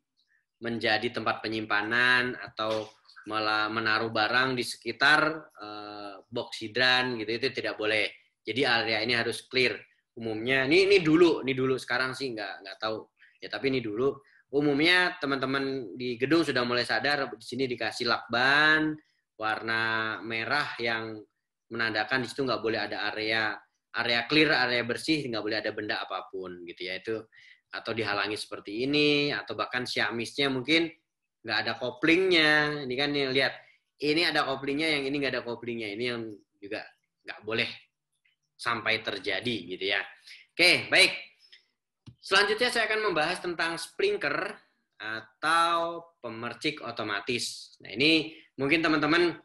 menjadi tempat penyimpanan atau malah menaruh barang di sekitar box hidran gitu itu tidak boleh. Jadi area ini harus clear. Umumnya ini dulu sekarang sih nggak tahu ya, tapi ini dulu. Umumnya teman-teman di gedung sudah mulai sadar, di sini dikasih lakban warna merah yang menandakan di situ nggak boleh ada area area clear, area bersih, nggak boleh ada benda apapun gitu ya. Itu atau dihalangi seperti ini, atau bahkan siamisnya mungkin nggak ada koplingnya. Ini kan nih, lihat, ini ada koplingnya, yang ini nggak ada koplingnya. Ini yang juga nggak boleh sampai terjadi gitu ya. Oke, baik. Selanjutnya saya akan membahas tentang sprinkler atau pemercik otomatis. Nah, ini mungkin teman-teman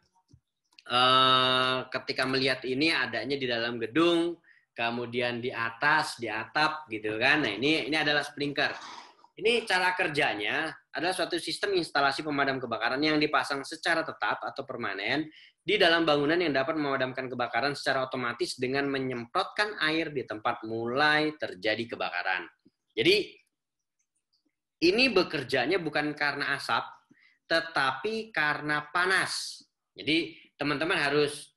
ketika melihat ini adanya di dalam gedung, kemudian di atas, di atap gitu kan. Nah, ini adalah sprinkler. Ini cara kerjanya adalah suatu sistem instalasi pemadam kebakaran yang dipasang secara tetap atau permanen di dalam bangunan yang dapat memadamkan kebakaran secara otomatis dengan menyemprotkan air di tempat mulai terjadi kebakaran. Jadi ini bekerjanya bukan karena asap, tetapi karena panas. Jadi teman-teman harus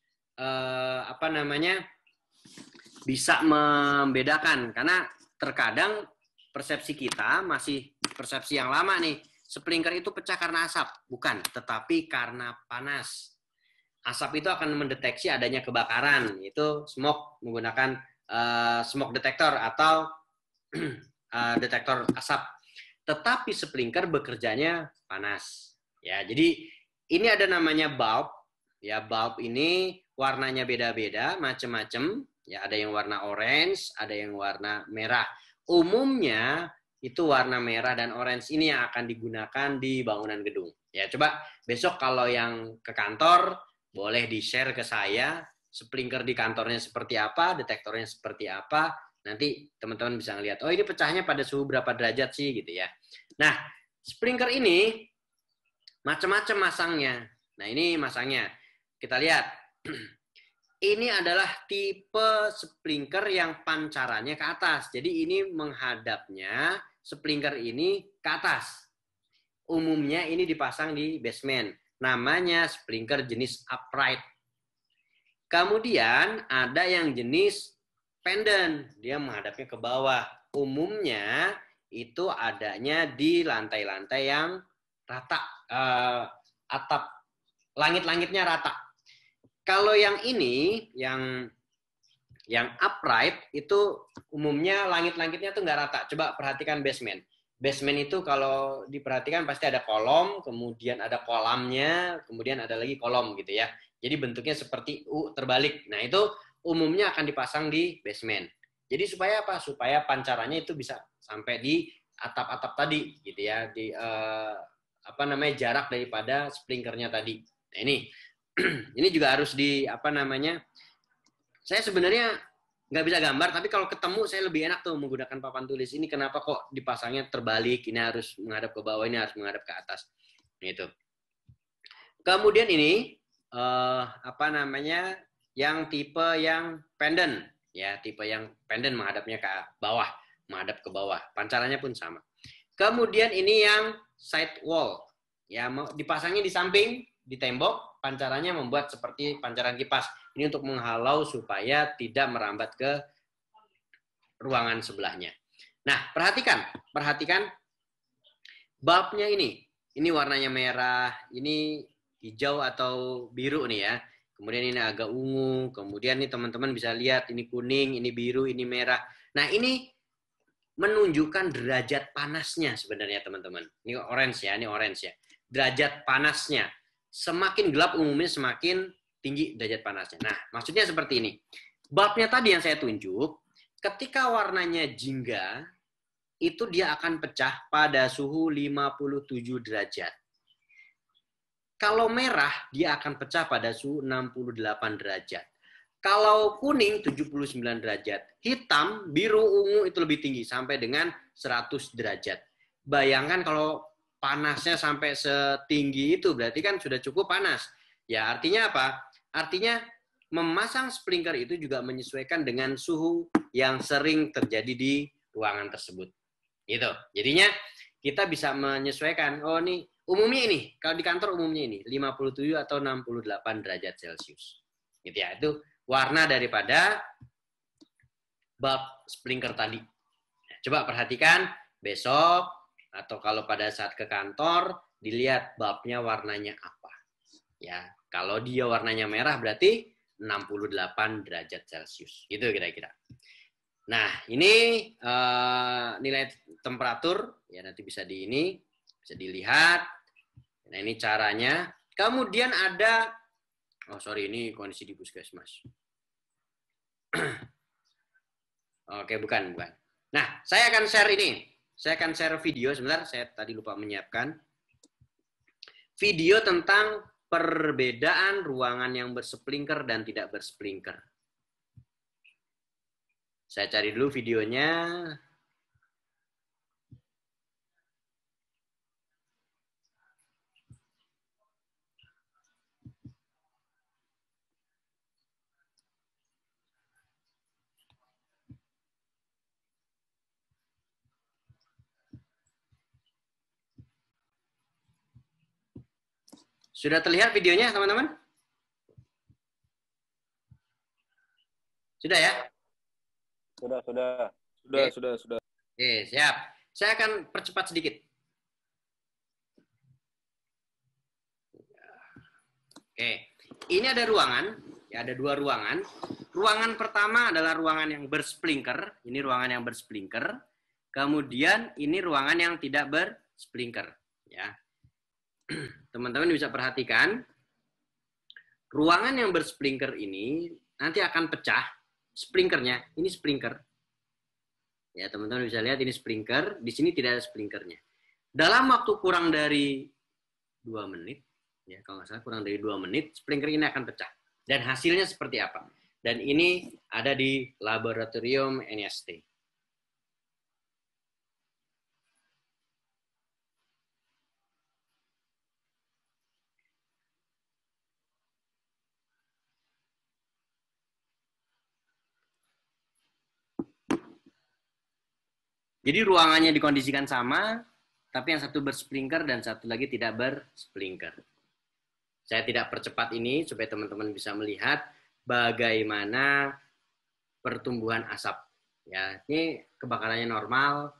bisa membedakan, karena terkadang persepsi kita masih persepsi yang lama nih. Sprinkler itu pecah karena asap, bukan, tetapi karena panas. Asap itu akan mendeteksi adanya kebakaran, itu smoke menggunakan smoke detector atau detektor asap. Tetapi sprinkler bekerjanya panas. Ya, jadi ini ada namanya bulb. Ya, bulb ini warnanya beda-beda, macam-macam. Ya, ada yang warna orange, ada yang warna merah. Umumnya itu warna merah dan orange ini yang akan digunakan di bangunan gedung. Ya, coba besok kalau yang ke kantor boleh di-share ke saya, sprinkler di kantornya seperti apa, detektornya seperti apa. Nanti teman-teman bisa ngelihat, oh ini pecahnya pada suhu berapa derajat sih gitu ya. Nah, sprinkler ini macam-macam masangnya. Nah, ini masangnya. Kita lihat. Ini adalah tipe sprinkler yang pancarannya ke atas. Jadi ini menghadapnya sprinkler ini ke atas. Umumnya ini dipasang di basement. Namanya sprinkler jenis upright. Kemudian ada yang jenis pendant. Dia menghadapnya ke bawah. Umumnya itu adanya di lantai-lantai yang rata. Atap langit-langitnya rata. Kalau yang ini, yang upright, itu umumnya langit-langitnya tuh nggak rata. Coba perhatikan basement. Basement itu kalau diperhatikan pasti ada kolom, kemudian ada kolamnya, kemudian ada lagi kolom gitu ya. Jadi bentuknya seperti U terbalik. Nah, itu umumnya akan dipasang di basement. Jadi supaya apa? Supaya pancarannya itu bisa sampai di atap-atap tadi gitu ya, di jarak daripada sprinklernya tadi. Nah, ini juga harus saya sebenarnya nggak bisa gambar, tapi kalau ketemu saya lebih enak tuh menggunakan papan tulis. Ini kenapa kok dipasangnya terbalik, ini harus menghadap ke bawah, ini harus menghadap ke atas. Gitu. Kemudian ini yang tipe yang pendant, ya, tipe yang pendant menghadapnya ke bawah, menghadap ke bawah. Pancarannya pun sama. Kemudian ini yang side wall, ya, dipasangnya di samping, di tembok, pancarannya membuat seperti pancaran kipas. Ini untuk menghalau supaya tidak merambat ke ruangan sebelahnya. Nah, perhatikan bulbnya ini. Ini warnanya merah, ini hijau atau biru nih ya. Kemudian ini agak ungu, kemudian nih teman-teman bisa lihat ini kuning, ini biru, ini merah. Nah, ini menunjukkan derajat panasnya sebenarnya teman-teman. Ini orange ya, derajat panasnya. Semakin gelap umumnya semakin tinggi derajat panasnya. Nah, maksudnya seperti ini. Bulbnya tadi yang saya tunjuk, ketika warnanya jingga, itu dia akan pecah pada suhu 57 derajat. Kalau merah, dia akan pecah pada suhu 68 derajat. Kalau kuning, 79 derajat. Hitam, biru, ungu itu lebih tinggi, sampai dengan 100 derajat. Bayangkan kalau panasnya sampai setinggi itu, berarti kan sudah cukup panas. Ya, artinya apa? Artinya memasang sprinkler itu juga menyesuaikan dengan suhu yang sering terjadi di ruangan tersebut. Gitu. Jadinya kita bisa menyesuaikan, oh nih, umumnya ini, kalau di kantor umumnya ini, 57 atau 68 derajat Celcius. Gitu ya, itu warna daripada bulb sprinkler tadi. Coba perhatikan besok, atau kalau pada saat ke kantor, dilihat bulbnya warnanya apa. Ya, kalau dia warnanya merah berarti 68 derajat Celcius. Gitu kira-kira. Nah, ini nilai temperatur ya, nanti bisa dilihat. Nah, ini caranya. Kemudian ada ini kondisi di puskesmas. Oke, bukan. Nah, saya akan share ini. Saya akan share video sebentar. Saya tadi lupa menyiapkan video tentang perbedaan ruangan yang bersprinkler dan tidak bersprinkler. Saya cari dulu videonya. Sudah terlihat videonya, teman-teman? Sudah ya? Sudah. Oke, siap. Saya akan percepat sedikit. Oke, ini ada ruangan. Ya, ada 2 ruangan. Ruangan pertama adalah ruangan yang bersprinkler. Ini ruangan yang bersprinkler. Kemudian ini ruangan yang tidak bersprinkler. Ya. Teman-teman bisa perhatikan, ruangan yang bersprinkler ini nanti akan pecah. Sprinklernya, ini sprinkler. Ya, teman-teman bisa lihat ini sprinkler, di sini tidak ada sprinklernya. Dalam waktu kurang dari 2 menit, ya kalau nggak salah kurang dari 2 menit, sprinkler ini akan pecah. Dan hasilnya seperti apa? Dan ini ada di laboratorium NIST. Jadi ruangannya dikondisikan sama, tapi yang satu bersprinkler dan satu lagi tidak bersprinkler. Saya tidak percepat ini supaya teman-teman bisa melihat bagaimana pertumbuhan asap. Ya, ini kebakarannya normal.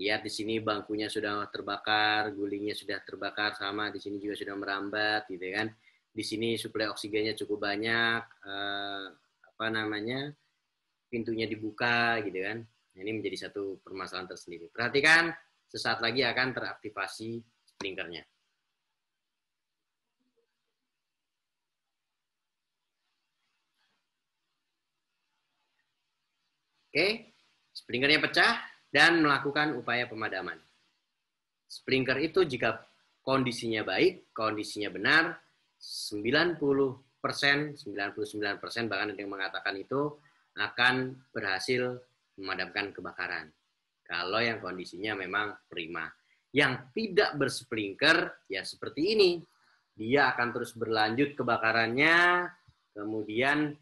Lihat di sini bangkunya sudah terbakar, gulingnya sudah terbakar, sama di sini juga sudah merambat, gitu kan. Di sini suplai oksigennya cukup banyak, pintunya dibuka, gitu kan. Ini menjadi satu permasalahan tersendiri. Perhatikan, sesaat lagi akan teraktivasi sprinklernya. Oke, sprinklernya pecah dan melakukan upaya pemadaman. Sprinkler itu jika kondisinya baik, kondisinya benar, 90%, 99%, bahkan ada yang mengatakan itu akan berhasil memadamkan kebakaran. Kalau yang kondisinya memang prima. Yang tidak bersprinkler, ya seperti ini. Dia akan terus berlanjut kebakarannya, kemudian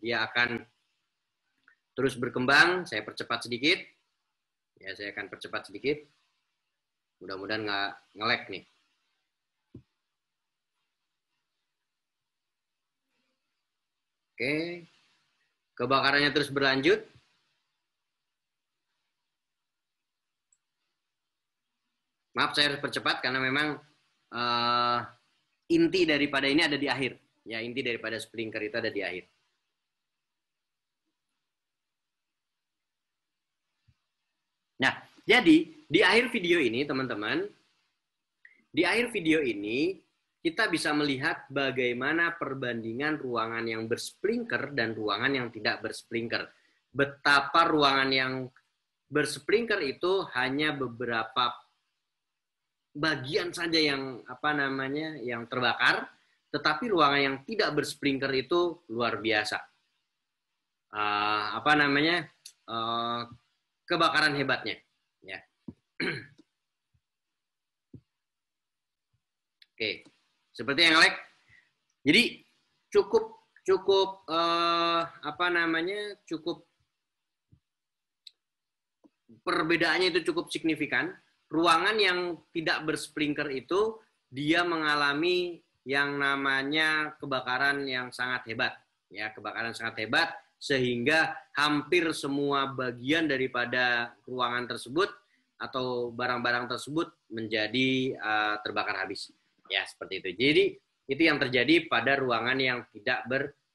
dia akan terus berkembang. Saya percepat sedikit. Ya, saya akan percepat sedikit. Mudah-mudahan nggak nge-lag nih. Oke. Kebakarannya terus berlanjut. Maaf, saya harus percepat karena memang inti daripada ini ada di akhir. Ya, inti daripada sprinkler itu ada di akhir. Nah, jadi di akhir video ini, teman-teman, di akhir video ini kita bisa melihat bagaimana perbandingan ruangan yang bersprinkler dan ruangan yang tidak bersprinkler. Betapa ruangan yang bersprinkler itu hanya beberapa bagian saja yang yang terbakar, tetapi ruangan yang tidak bersprinkler itu luar biasa. Kebakaran hebatnya, ya. Oke, seperti yang like. Jadi cukup perbedaannya itu cukup signifikan. Ruangan yang tidak bersprinkler itu dia mengalami yang namanya kebakaran yang sangat hebat, ya, kebakaran sangat hebat sehingga hampir semua bagian daripada ruangan tersebut atau barang-barang tersebut menjadi terbakar habis. Ya, seperti itu. Jadi itu yang terjadi pada ruangan yang tidak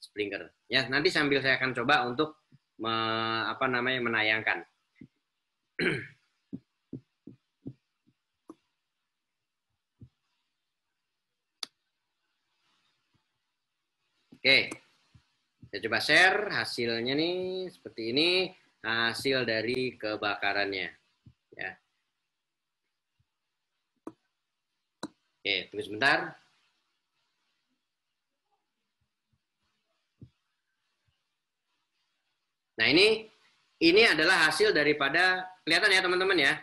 sprinkler. Ya, nanti sambil saya akan coba untuk menayangkan. Oke, saya coba share hasilnya nih seperti ini, hasil dari kebakarannya. Ya. Oke, tunggu sebentar. Nah ini adalah hasil daripada, kelihatan ya teman-teman ya,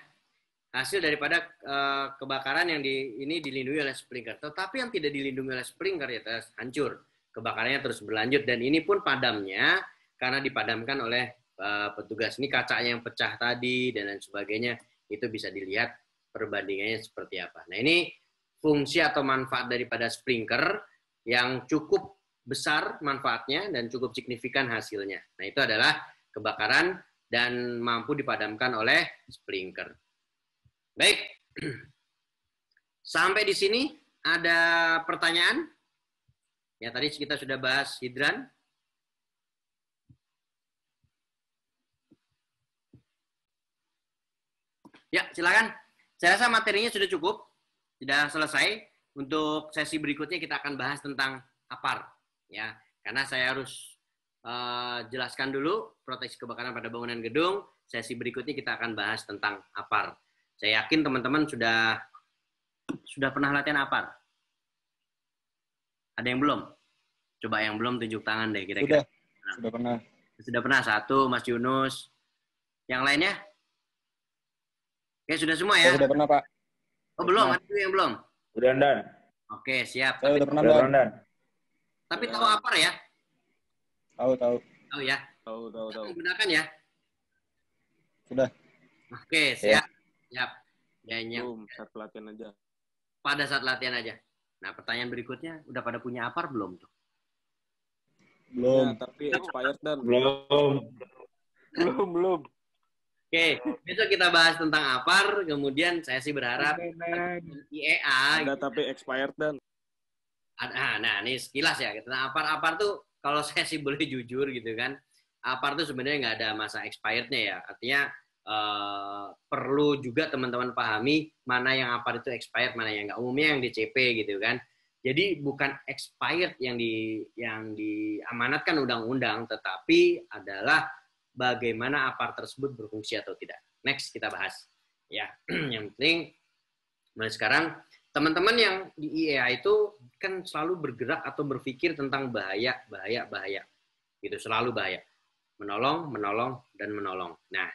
hasil daripada kebakaran yang ini dilindungi oleh sprinkler. Tetapi yang tidak dilindungi oleh sprinkler ya hancur. Kebakarannya terus berlanjut dan ini pun padamnya karena dipadamkan oleh petugas. Ini kacanya yang pecah tadi dan lain sebagainya, itu bisa dilihat perbandingannya seperti apa. Nah ini fungsi atau manfaat daripada sprinkler yang cukup besar manfaatnya dan cukup signifikan hasilnya. Nah itu adalah kebakaran dan mampu dipadamkan oleh sprinkler. Baik, sampai di sini ada pertanyaan? Ya tadi kita sudah bahas hidran. Ya silakan. Saya rasa materinya sudah cukup, sudah selesai. Untuk sesi berikutnya kita akan bahas tentang APAR, ya. Karena saya harus jelaskan dulu proteksi kebakaran pada bangunan gedung. Sesi berikutnya kita akan bahas tentang APAR. Saya yakin teman-teman sudah pernah latihan APAR. Ada yang belum? Coba yang belum tunjuk tangan deh kira-kira. Sudah pernah. Sudah pernah, satu, Mas Yunus. Yang lainnya? Oke, sudah semua ya? Saya sudah pernah, Pak. Oh, belum? Ada yang belum? Udah, Dan. Oke, siap. Saya sudah pernah, Dan. Tapi tahu APAR ya? Tahu. Tahu ya? Tahu. Menggunakan ya? Sudah. Oke, siap. Siap. Belum, saat pelatihan aja. Pada saat latihan aja. Nah, pertanyaan berikutnya, udah pada punya APAR belum tuh? Belum. Ya, tapi expired, Dan. Belum. Oke, besok kita bahas tentang APAR, kemudian saya sih berharap IEA. Ada tapi expired, Dan. Nah, ini sekilas ya. Tentang APAR tuh, kalau saya sih boleh jujur gitu kan, APAR tuh sebenarnya nggak ada masa expirednya ya. Artinya perlu juga teman-teman pahami mana yang APAR itu expired, mana yang nggak. Umumnya yang DCP gitu kan. Jadi bukan expired yang diamanatkan undang-undang, tetapi adalah bagaimana APAR tersebut berfungsi atau tidak. Next kita bahas. Ya, yang penting mulai sekarang teman-teman yang di IEA itu kan selalu bergerak atau berpikir tentang bahaya. Gitu, selalu bahaya. Menolong, dan menolong. Nah,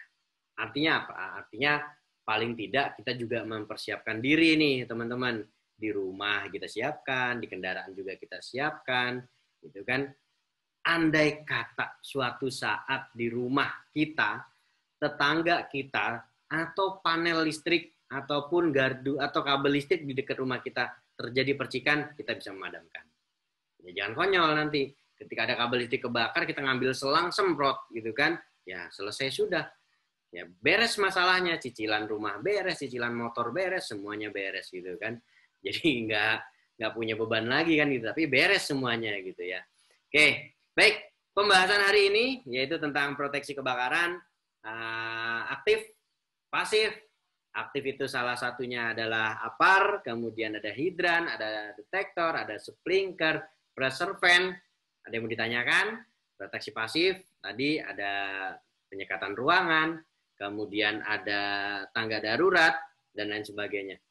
artinya apa? Artinya paling tidak kita juga mempersiapkan diri nih, teman-teman. Di rumah kita siapkan, di kendaraan juga kita siapkan, gitu kan. Andai kata suatu saat di rumah kita, tetangga kita, atau panel listrik, ataupun gardu, atau kabel listrik di dekat rumah kita terjadi percikan, kita bisa memadamkan. Ya, jangan konyol nanti. Ketika ada kabel listrik kebakar, kita ngambil selang, semprot, gitu kan. Ya, selesai sudah. Ya, beres masalahnya, cicilan rumah beres, cicilan motor beres, semuanya beres, gitu kan. Jadi nggak punya beban lagi kan gitu, tapi beres semuanya gitu ya. Oke, baik. Pembahasan hari ini yaitu tentang proteksi kebakaran, aktif, pasif. Aktif itu salah satunya adalah APAR, kemudian ada hidran, ada detektor, ada sprinkler, pressure fan. Ada yang mau ditanyakan? Proteksi pasif, tadi ada penyekatan ruangan, kemudian ada tangga darurat, dan lain sebagainya.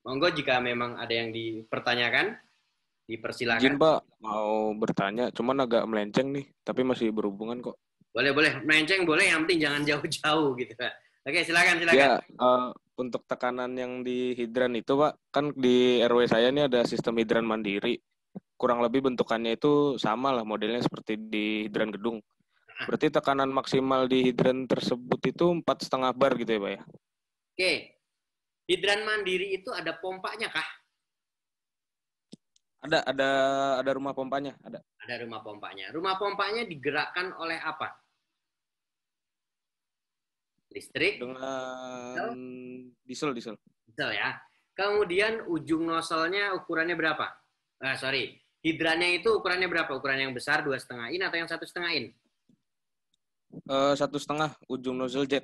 Monggo jika memang ada yang dipertanyakan, dipersilakan. Izin, Pak, mau bertanya, cuman agak melenceng nih, tapi masih berhubungan kok. Boleh, melenceng boleh, yang penting jangan jauh-jauh gitu Pak. Oke, silakan. Ya, untuk tekanan yang di hidran itu, Pak, kan di RW saya ini ada sistem hidran mandiri. Kurang lebih bentukannya itu sama lah modelnya seperti di hidran gedung. Berarti tekanan maksimal di hidran tersebut itu 4,5 bar gitu ya, Pak ya? Oke. Hidran mandiri itu ada pompanya kah? Ada rumah pompanya, ada. Ada rumah pompanya. Rumah pompanya digerakkan oleh apa? Listrik? Dengan diesel. Diesel ya. Kemudian ujung nozzle-nya ukurannya berapa? Hidrannya itu ukurannya berapa? Ukuran yang besar 2,5 in atau yang 1,5 in? 1,5 ujung nozzle jet.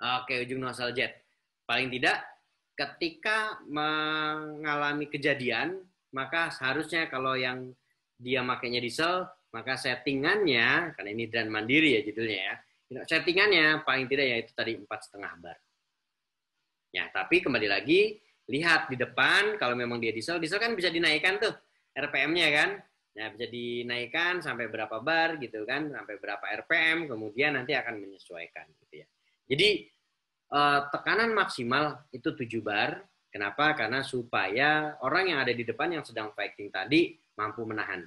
Oke, ujung nozzle jet. Paling tidak ketika mengalami kejadian, maka seharusnya kalau yang dia makainya diesel, maka settingannya, karena ini hidran mandiri ya judulnya ya, settingannya paling tidak yaitu tadi 4,5 bar. Ya, tapi kembali lagi, lihat di depan, kalau memang dia diesel kan bisa dinaikkan tuh RPM-nya kan. Nah, bisa dinaikkan sampai berapa bar gitu kan, sampai berapa RPM, kemudian nanti akan menyesuaikan gitu ya. Jadi tekanan maksimal itu 7 bar. Kenapa? Karena supaya orang yang ada di depan yang sedang fighting tadi mampu menahan.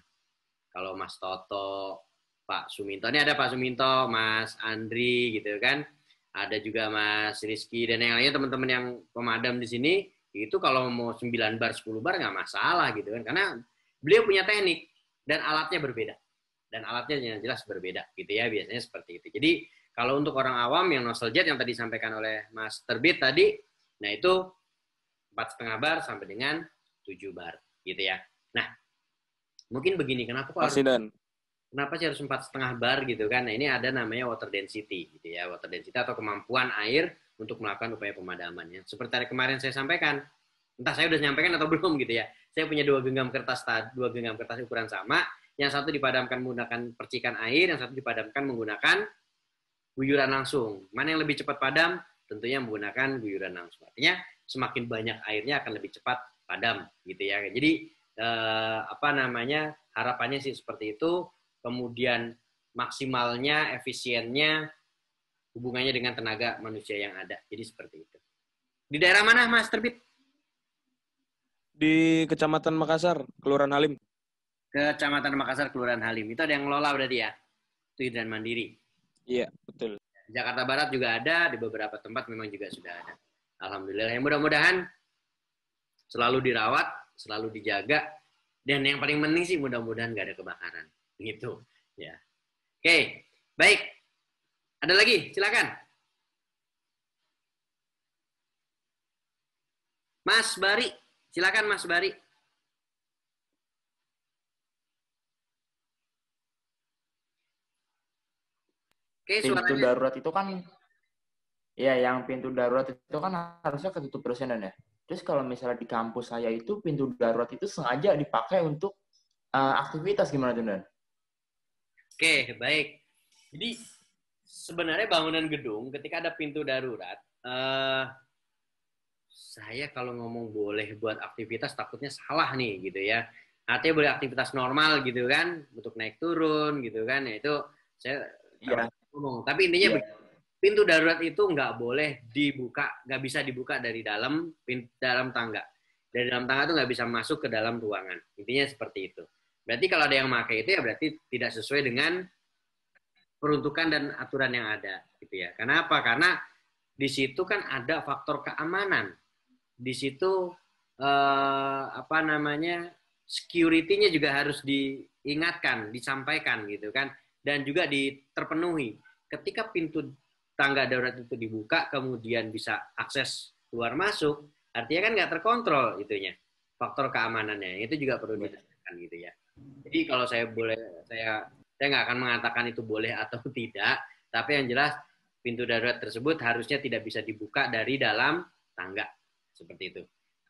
Kalau Mas Toto, Pak Suminto, ini ada Pak Suminto, Mas Andri gitu kan. Ada juga Mas Rizky dan yang lainnya teman-teman yang pemadam di sini, itu kalau mau 9 bar, 10 bar nggak masalah gitu kan. Karena beliau punya teknik dan alatnya berbeda. Dan alatnya yang jelas berbeda gitu ya, biasanya seperti itu. Jadi kalau untuk orang awam yang nozzle jet yang tadi disampaikan oleh Mas Terbit tadi, nah itu 4,5 bar sampai dengan 7 bar gitu ya. Nah, mungkin begini, kenapa sih harus 4,5 bar gitu kan? Nah, ini ada namanya water density gitu ya, water density atau kemampuan air untuk melakukan upaya pemadamannya. Seperti tadi kemarin saya sampaikan, entah saya udah nyampaikan atau belum gitu ya. Saya punya dua genggam kertas ukuran sama, yang satu dipadamkan menggunakan percikan air, yang satu dipadamkan menggunakan guyuran langsung. Mana yang lebih cepat padam? Tentunya menggunakan guyuran langsung. Artinya semakin banyak airnya akan lebih cepat padam gitu ya. Jadi harapannya sih seperti itu. Kemudian maksimalnya, efisiennya hubungannya dengan tenaga manusia yang ada. Jadi seperti itu. Di daerah mana Mas Terbit? Di Kecamatan Makassar, Kelurahan Halim. Kecamatan Makassar, Kelurahan Halim. Itu ada yang ngelola berarti ya? Itu hidran mandiri. Iya, betul. Di Jakarta Barat juga ada, di beberapa tempat memang juga sudah ada. Alhamdulillah. Yang mudah-mudahan selalu dirawat, selalu dijaga, dan yang paling penting sih mudah-mudahan nggak ada kebakaran. Gitu. Ya. Oke, baik. Ada lagi? Silakan. Mas Bari, silakan Mas Bari. Pintu darurat itu kan, ya yang pintu darurat itu kan harusnya ketutup terus ya. Terus kalau misalnya di kampus saya itu pintu darurat itu sengaja dipakai untuk aktivitas gimana tuh Dan? Oke, baik. Jadi sebenarnya bangunan gedung ketika ada pintu darurat, saya kalau ngomong boleh buat aktivitas takutnya salah nih gitu ya. Artinya boleh aktivitas normal gitu kan, untuk naik turun gitu kan, ya itu saya ngomong. Tapi intinya pintu darurat itu nggak boleh dibuka, nggak bisa dibuka dari dalam tangga. Dari dalam tangga itu nggak bisa masuk ke dalam ruangan. Intinya seperti itu. Berarti kalau ada yang pakai itu ya berarti tidak sesuai dengan peruntukan dan aturan yang ada, gitu ya. Kenapa? Karena di situ kan ada faktor keamanan. Di situ security-nya juga harus diingatkan, disampaikan gitu kan. Dan juga terpenuhi. Ketika pintu tangga darurat itu dibuka, kemudian bisa akses keluar masuk, artinya kan nggak terkontrol itunya, faktor keamanannya. Itu juga perlu ditanyakan gitu ya. Jadi kalau saya nggak akan mengatakan itu boleh atau tidak, tapi yang jelas pintu darurat tersebut harusnya tidak bisa dibuka dari dalam tangga, seperti itu.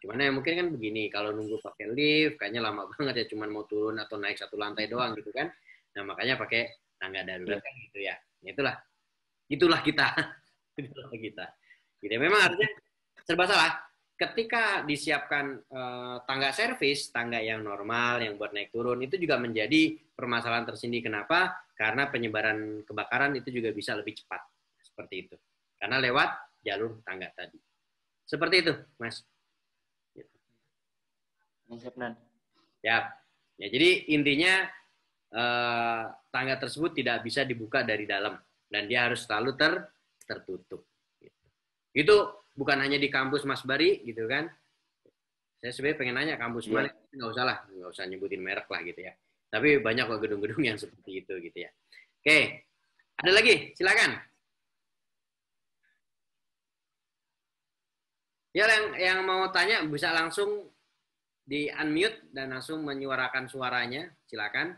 Cuman ya mungkin kan begini, kalau nunggu pakai lift, kayaknya lama banget ya, cuman mau turun atau naik 1 lantai doang gitu kan. Nah makanya pakai tangga darurat kan gitu ya. Itulah kita. Itulah kita. Jadi memang harusnya serba salah. Ketika disiapkan tangga servis, tangga yang normal, yang buat naik turun, itu juga menjadi permasalahan tersendiri. Kenapa? Karena penyebaran kebakaran itu juga bisa lebih cepat. Seperti itu. Karena lewat jalur tangga tadi. Seperti itu, Mas. Ya, jadi intinya tangga tersebut tidak bisa dibuka dari dalam. Dan dia harus selalu tertutup. Itu bukan hanya di kampus Mas Bari gitu kan. Saya sebenarnya pengen nanya kampus mana, nggak usah nyebutin merek lah gitu ya. Tapi banyak kok gedung-gedung yang seperti itu gitu ya. Oke, ada lagi, silakan. Ya yang mau tanya bisa langsung di unmute dan langsung menyuarakan suaranya. Silakan.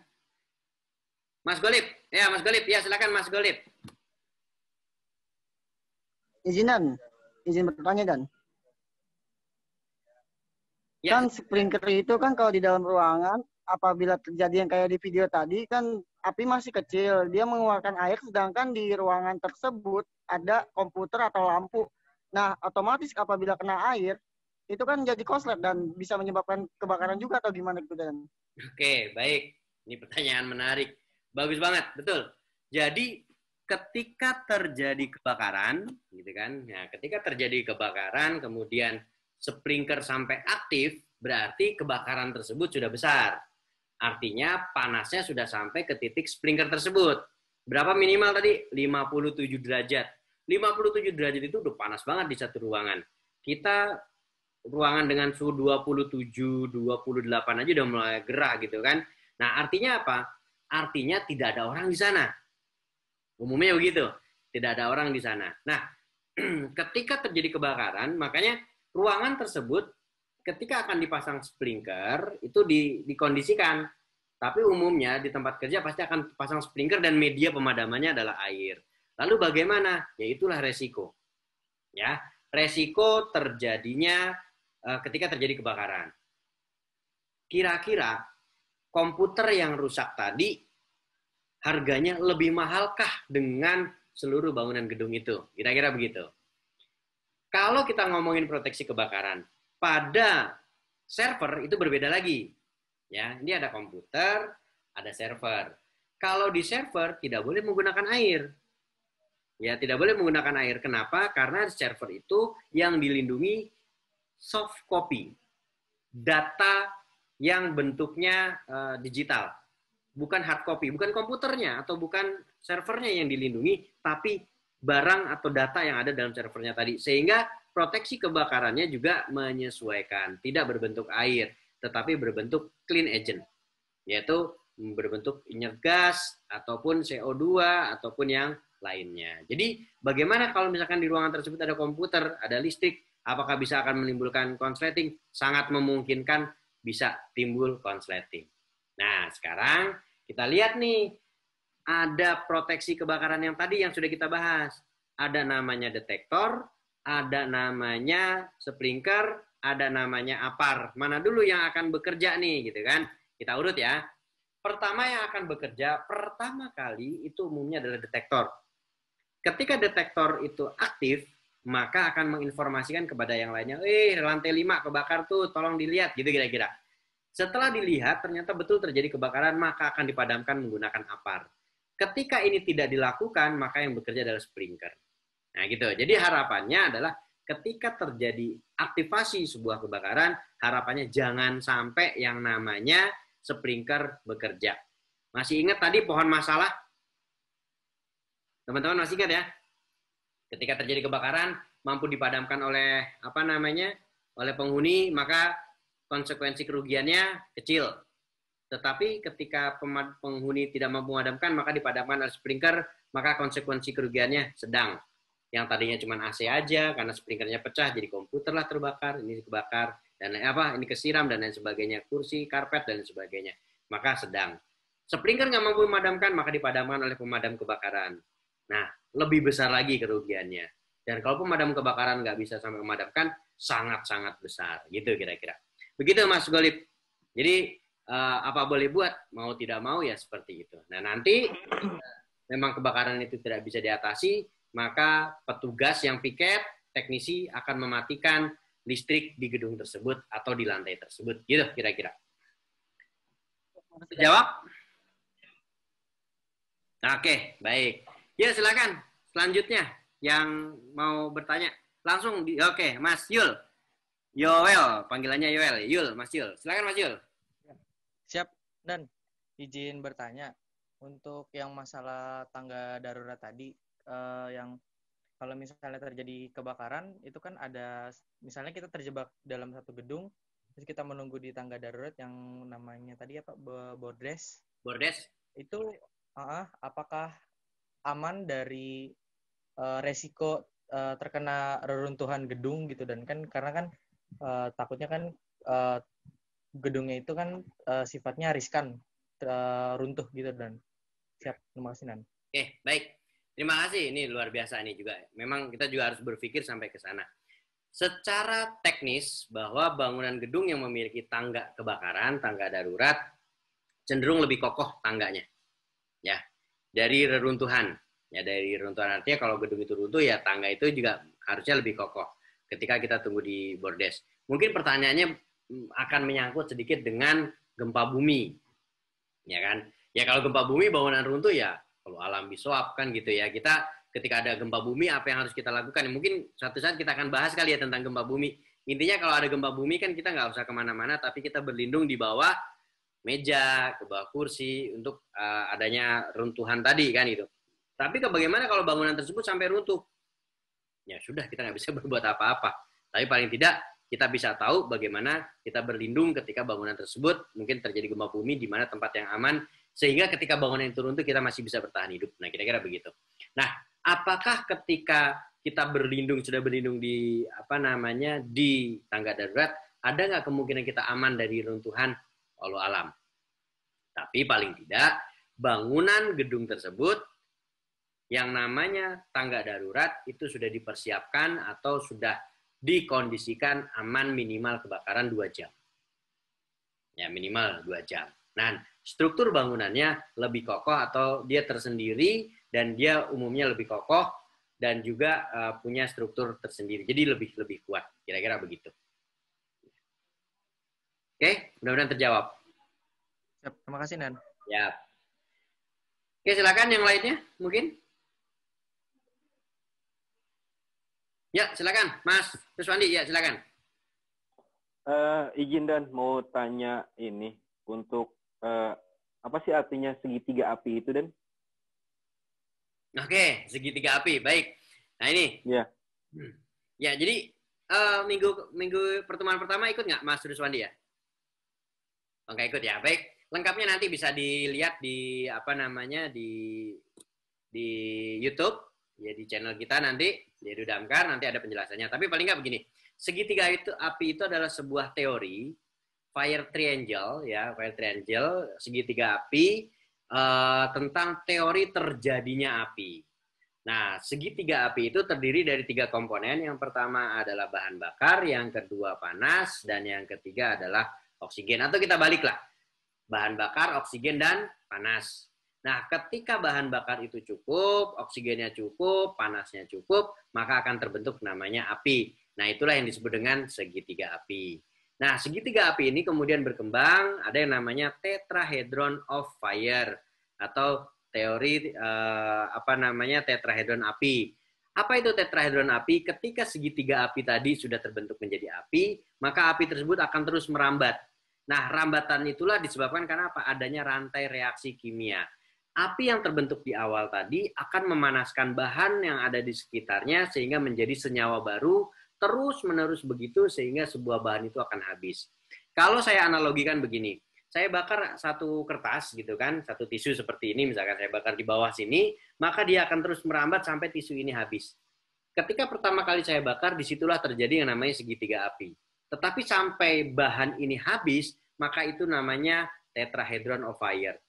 Mas Golib. Ya, Mas Golib. Ya, silakan Mas Golib. Izin bertanya Dan. Ya. Kan sprinkler itu kan kalau di dalam ruangan, apabila terjadi yang kayak di video tadi, kan api masih kecil. Dia mengeluarkan air, sedangkan di ruangan tersebut ada komputer atau lampu. Nah, otomatis apabila kena air, itu kan jadi korslet dan bisa menyebabkan kebakaran juga atau gimana gitu Dan? Oke, baik. Ini pertanyaan menarik. Bagus banget, betul. Jadi ketika terjadi kebakaran, gitu kan? Nah, ketika terjadi kebakaran, kemudian sprinkler sampai aktif, berarti kebakaran tersebut sudah besar. Artinya panasnya sudah sampai ke titik sprinkler tersebut. Berapa minimal tadi? 57 derajat. 57 derajat itu udah panas banget di satu ruangan. Kita ruangan dengan suhu 27, 28 aja udah mulai gerah gitu kan. Nah, artinya apa? Artinya tidak ada orang di sana. Umumnya begitu. Tidak ada orang di sana. Nah, ketika terjadi kebakaran, makanya ruangan tersebut ketika akan dipasang sprinkler itu dikondisikan. Tapi umumnya di tempat kerja pasti akan pasang sprinkler dan media pemadamannya adalah air. Lalu bagaimana? Ya itulah resiko. Ya, resiko terjadinya ketika terjadi kebakaran. Kira-kira komputer yang rusak tadi harganya lebih mahalkah dengan seluruh bangunan gedung itu? Kira-kira begitu. Kalau kita ngomongin proteksi kebakaran, pada server itu berbeda lagi. Ya, ini ada komputer, ada server. Kalau di server tidak boleh menggunakan air. Ya, tidak boleh menggunakan air. Kenapa? Karena server itu yang dilindungi soft copy. Data yang bentuknya digital. Bukan hard copy, bukan komputernya atau bukan servernya yang dilindungi, tapi barang atau data yang ada dalam servernya tadi. Sehingga proteksi kebakarannya juga menyesuaikan. Tidak berbentuk air, tetapi berbentuk clean agent. Yaitu berbentuk inert gas, ataupun CO2, ataupun yang lainnya. Jadi bagaimana kalau misalkan di ruangan tersebut ada komputer, ada listrik, apakah bisa akan menimbulkan konsleting? Sangat memungkinkan bisa timbul konsleting. Nah, sekarang kita lihat nih, ada proteksi kebakaran yang tadi yang sudah kita bahas. Ada namanya detektor, ada namanya sprinkler, ada namanya APAR. Mana dulu yang akan bekerja nih, gitu kan? Kita urut ya. Pertama yang akan bekerja, pertama kali itu umumnya adalah detektor. Ketika detektor itu aktif, maka akan menginformasikan kepada yang lainnya, lantai 5 kebakar tuh, tolong dilihat, gitu kira-kira. Setelah dilihat, ternyata betul terjadi kebakaran, maka akan dipadamkan menggunakan APAR. Ketika ini tidak dilakukan, maka yang bekerja adalah sprinkler. Nah, gitu. Jadi harapannya adalah ketika terjadi aktivasi sebuah kebakaran, harapannya jangan sampai yang namanya sprinkler bekerja. Masih ingat tadi pohon masalah? Teman-teman masih ingat ya? Ketika terjadi kebakaran, mampu dipadamkan oleh oleh penghuni, maka konsekuensi kerugiannya kecil. Tetapi ketika penghuni tidak mampu memadamkan, maka dipadamkan oleh sprinkler, maka konsekuensi kerugiannya sedang. Yang tadinya cuma AC aja, karena sprinklernya pecah, jadi komputer lah terbakar, ini kebakar, dan ini kesiram, dan lain sebagainya, kursi, karpet, dan sebagainya. Maka sedang. Sprinkler nggak mampu memadamkan, maka dipadamkan oleh pemadam kebakaran. Nah, lebih besar lagi kerugiannya. Dan kalau pemadam kebakaran nggak bisa sampai memadamkan, sangat-sangat besar. Gitu kira-kira. Begitu Mas Golib. Jadi, apa boleh buat, mau tidak mau ya seperti itu. Nah, nanti memang kebakaran itu tidak bisa diatasi, maka petugas yang piket, teknisi akan mematikan listrik di gedung tersebut atau di lantai tersebut. Gitu kira-kira. Jawab? Oke, baik. Ya, silakan. Selanjutnya yang mau bertanya langsung oke, Mas Yul. Yoel, panggilannya Yoel. Yul, Mas Yul. Silakan Mas Yul. Siap, dan izin bertanya untuk yang masalah tangga darurat tadi, yang kalau misalnya terjadi kebakaran itu kan ada, misalnya kita terjebak dalam satu gedung, terus kita menunggu di tangga darurat yang namanya tadi apa, bordes. Bordes. Itu apakah aman dari resiko terkena reruntuhan gedung gitu, dan kan karena kan takutnya kan gedungnya itu kan sifatnya riskan, runtuh gitu Dan. Siap, terima kasih Dan. Oke, baik. Terima kasih. Ini luar biasa ini juga. Memang kita juga harus berpikir sampai ke sana. Secara teknis bahwa bangunan gedung yang memiliki tangga kebakaran, tangga darurat, cenderung lebih kokoh tangganya. Ya, dari reruntuhan. Ya, dari reruntuhan artinya kalau gedung itu runtuh ya tangga itu juga harusnya lebih kokoh ketika kita tunggu di bordes. Mungkin pertanyaannya akan menyangkut sedikit dengan gempa bumi. Ya kan? Ya kalau gempa bumi bangunan runtuh ya kalau alam biswab kan gitu ya. Kita ketika ada gempa bumi apa yang harus kita lakukan? Mungkin suatu saat kita akan bahas kali ya tentang gempa bumi. Intinya kalau ada gempa bumi kan kita nggak usah kemana-mana, tapi kita berlindung di bawah meja, ke bawah kursi untuk adanya runtuhan tadi kan itu. Tapi bagaimana kalau bangunan tersebut sampai runtuh? Ya sudah, kita nggak bisa berbuat apa-apa. Tapi paling tidak kita bisa tahu bagaimana kita berlindung ketika bangunan tersebut mungkin terjadi gempa bumi di mana tempat yang aman, sehingga ketika bangunan itu runtuh kita masih bisa bertahan hidup. Nah, kira-kira begitu. Nah, apakah ketika kita sudah berlindung di di tangga darurat, ada nggak kemungkinan kita aman dari runtuhan walau alam? Tapi paling tidak bangunan gedung tersebut yang namanya tangga darurat itu sudah dipersiapkan atau sudah dikondisikan aman minimal kebakaran 2 jam. Ya, minimal 2 jam. Nah, struktur bangunannya lebih kokoh atau dia tersendiri dan dia umumnya lebih kokoh dan juga punya struktur tersendiri. Jadi lebih kuat. Kira-kira begitu. Oke, mudah-mudahan terjawab. Siap, terima kasih Dan. Ya. Oke, silakan yang lainnya mungkin. Ya, silakan, Mas Ruswandi. Ya, silakan. Izin Dan, mau tanya ini untuk apa sih artinya segitiga api itu, Dan? Oke, segitiga api, baik. Nah ini. Ya. Ya, jadi minggu pertemuan pertama ikut nggak Mas Ruswandi ya? Oh, nggak ikut ya, baik. Lengkapnya nanti bisa dilihat di di YouTube. Ya, di channel kita nanti, di Edu Damkar, nanti ada penjelasannya. Tapi paling nggak begini, segitiga api itu adalah sebuah teori, fire triangle, ya, fire triangle, segitiga api, tentang teori terjadinya api. Nah, segitiga api itu terdiri dari 3 komponen. Yang pertama adalah bahan bakar, yang kedua panas, dan yang ketiga adalah oksigen. Atau kita baliklah, bahan bakar, oksigen, dan panas. Nah, ketika bahan bakar itu cukup, oksigennya cukup, panasnya cukup, maka akan terbentuk namanya api. Nah, itulah yang disebut dengan segitiga api. Nah, segitiga api ini kemudian berkembang, ada yang namanya tetrahedron of fire, atau teori tetrahedron api. Apa itu tetrahedron api? Ketika segitiga api tadi sudah terbentuk menjadi api, maka api tersebut akan terus merambat. Nah, rambatan itulah disebabkan karena apa? Adanya rantai reaksi kimia. Api yang terbentuk di awal tadi akan memanaskan bahan yang ada di sekitarnya sehingga menjadi senyawa baru, terus-menerus begitu sehingga sebuah bahan itu akan habis. Kalau saya analogikan begini, saya bakar satu kertas gitu kan, satu tisu seperti ini misalkan saya bakar di bawah sini, maka dia akan terus merambat sampai tisu ini habis. Ketika pertama kali saya bakar, disitulah terjadi yang namanya segitiga api. Tetapi sampai bahan ini habis, maka itu namanya tetrahedron of fire.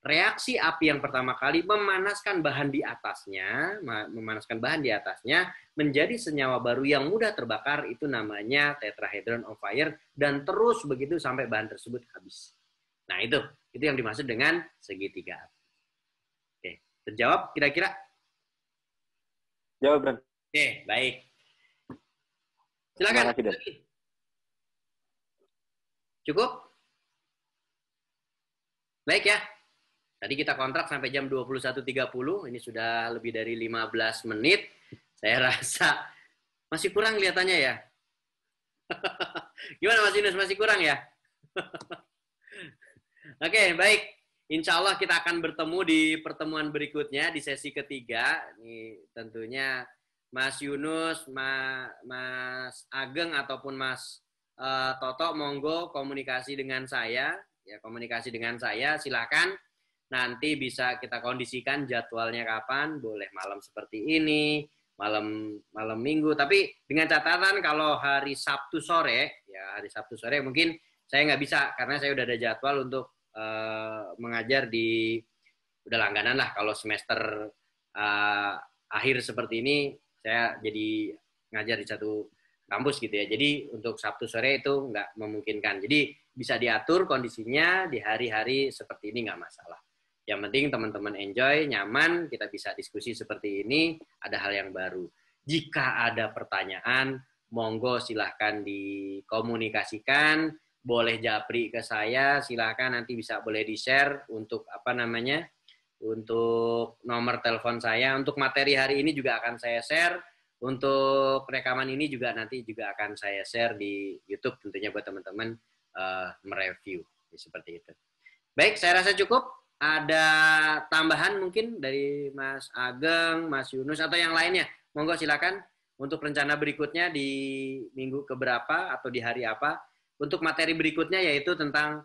Reaksi api yang pertama kali memanaskan bahan di atasnya, menjadi senyawa baru yang mudah terbakar, itu namanya tetrahedron of fire, dan terus begitu sampai bahan tersebut habis. Nah, itu yang dimaksud dengan segitiga api. Oke, terjawab kira-kira? Jawab, Dan. Oke, baik. Silakan. Terima kasih, Dan. Cukup? Baik ya. Tadi kita kontrak sampai jam 21.30, ini sudah lebih dari 15 menit. Saya rasa masih kurang kelihatannya ya. Gimana Mas Yunus, masih kurang ya? Oke, baik. Insya Allah kita akan bertemu di pertemuan berikutnya, di sesi ketiga. Ini tentunya Mas Yunus, Mas Ageng, ataupun Mas Toto, monggo komunikasi dengan saya. Ya, komunikasi dengan saya, silakan. Nanti bisa kita kondisikan jadwalnya kapan, boleh malam seperti ini, malam minggu. Tapi dengan catatan kalau hari Sabtu sore, ya hari Sabtu sore mungkin saya nggak bisa karena saya udah ada jadwal untuk mengajar di udah langganan lah kalau semester akhir seperti ini saya jadi ngajar di satu kampus gitu ya. Jadi untuk Sabtu sore itu nggak memungkinkan. Jadi bisa diatur kondisinya di hari-hari seperti ini nggak masalah. Yang penting teman-teman enjoy, nyaman, kita bisa diskusi seperti ini, ada hal yang baru. Jika ada pertanyaan, monggo silahkan dikomunikasikan, boleh japri ke saya, silahkan nanti bisa boleh di-share untuk untuk nomor telepon saya. Untuk materi hari ini juga akan saya share, untuk rekaman ini juga nanti juga akan saya share di YouTube tentunya buat teman-teman mereview seperti itu. Baik, saya rasa cukup. Ada tambahan mungkin dari Mas Ageng, Mas Yunus atau yang lainnya? Monggo silakan untuk rencana berikutnya di minggu keberapa atau di hari apa. Untuk materi berikutnya yaitu tentang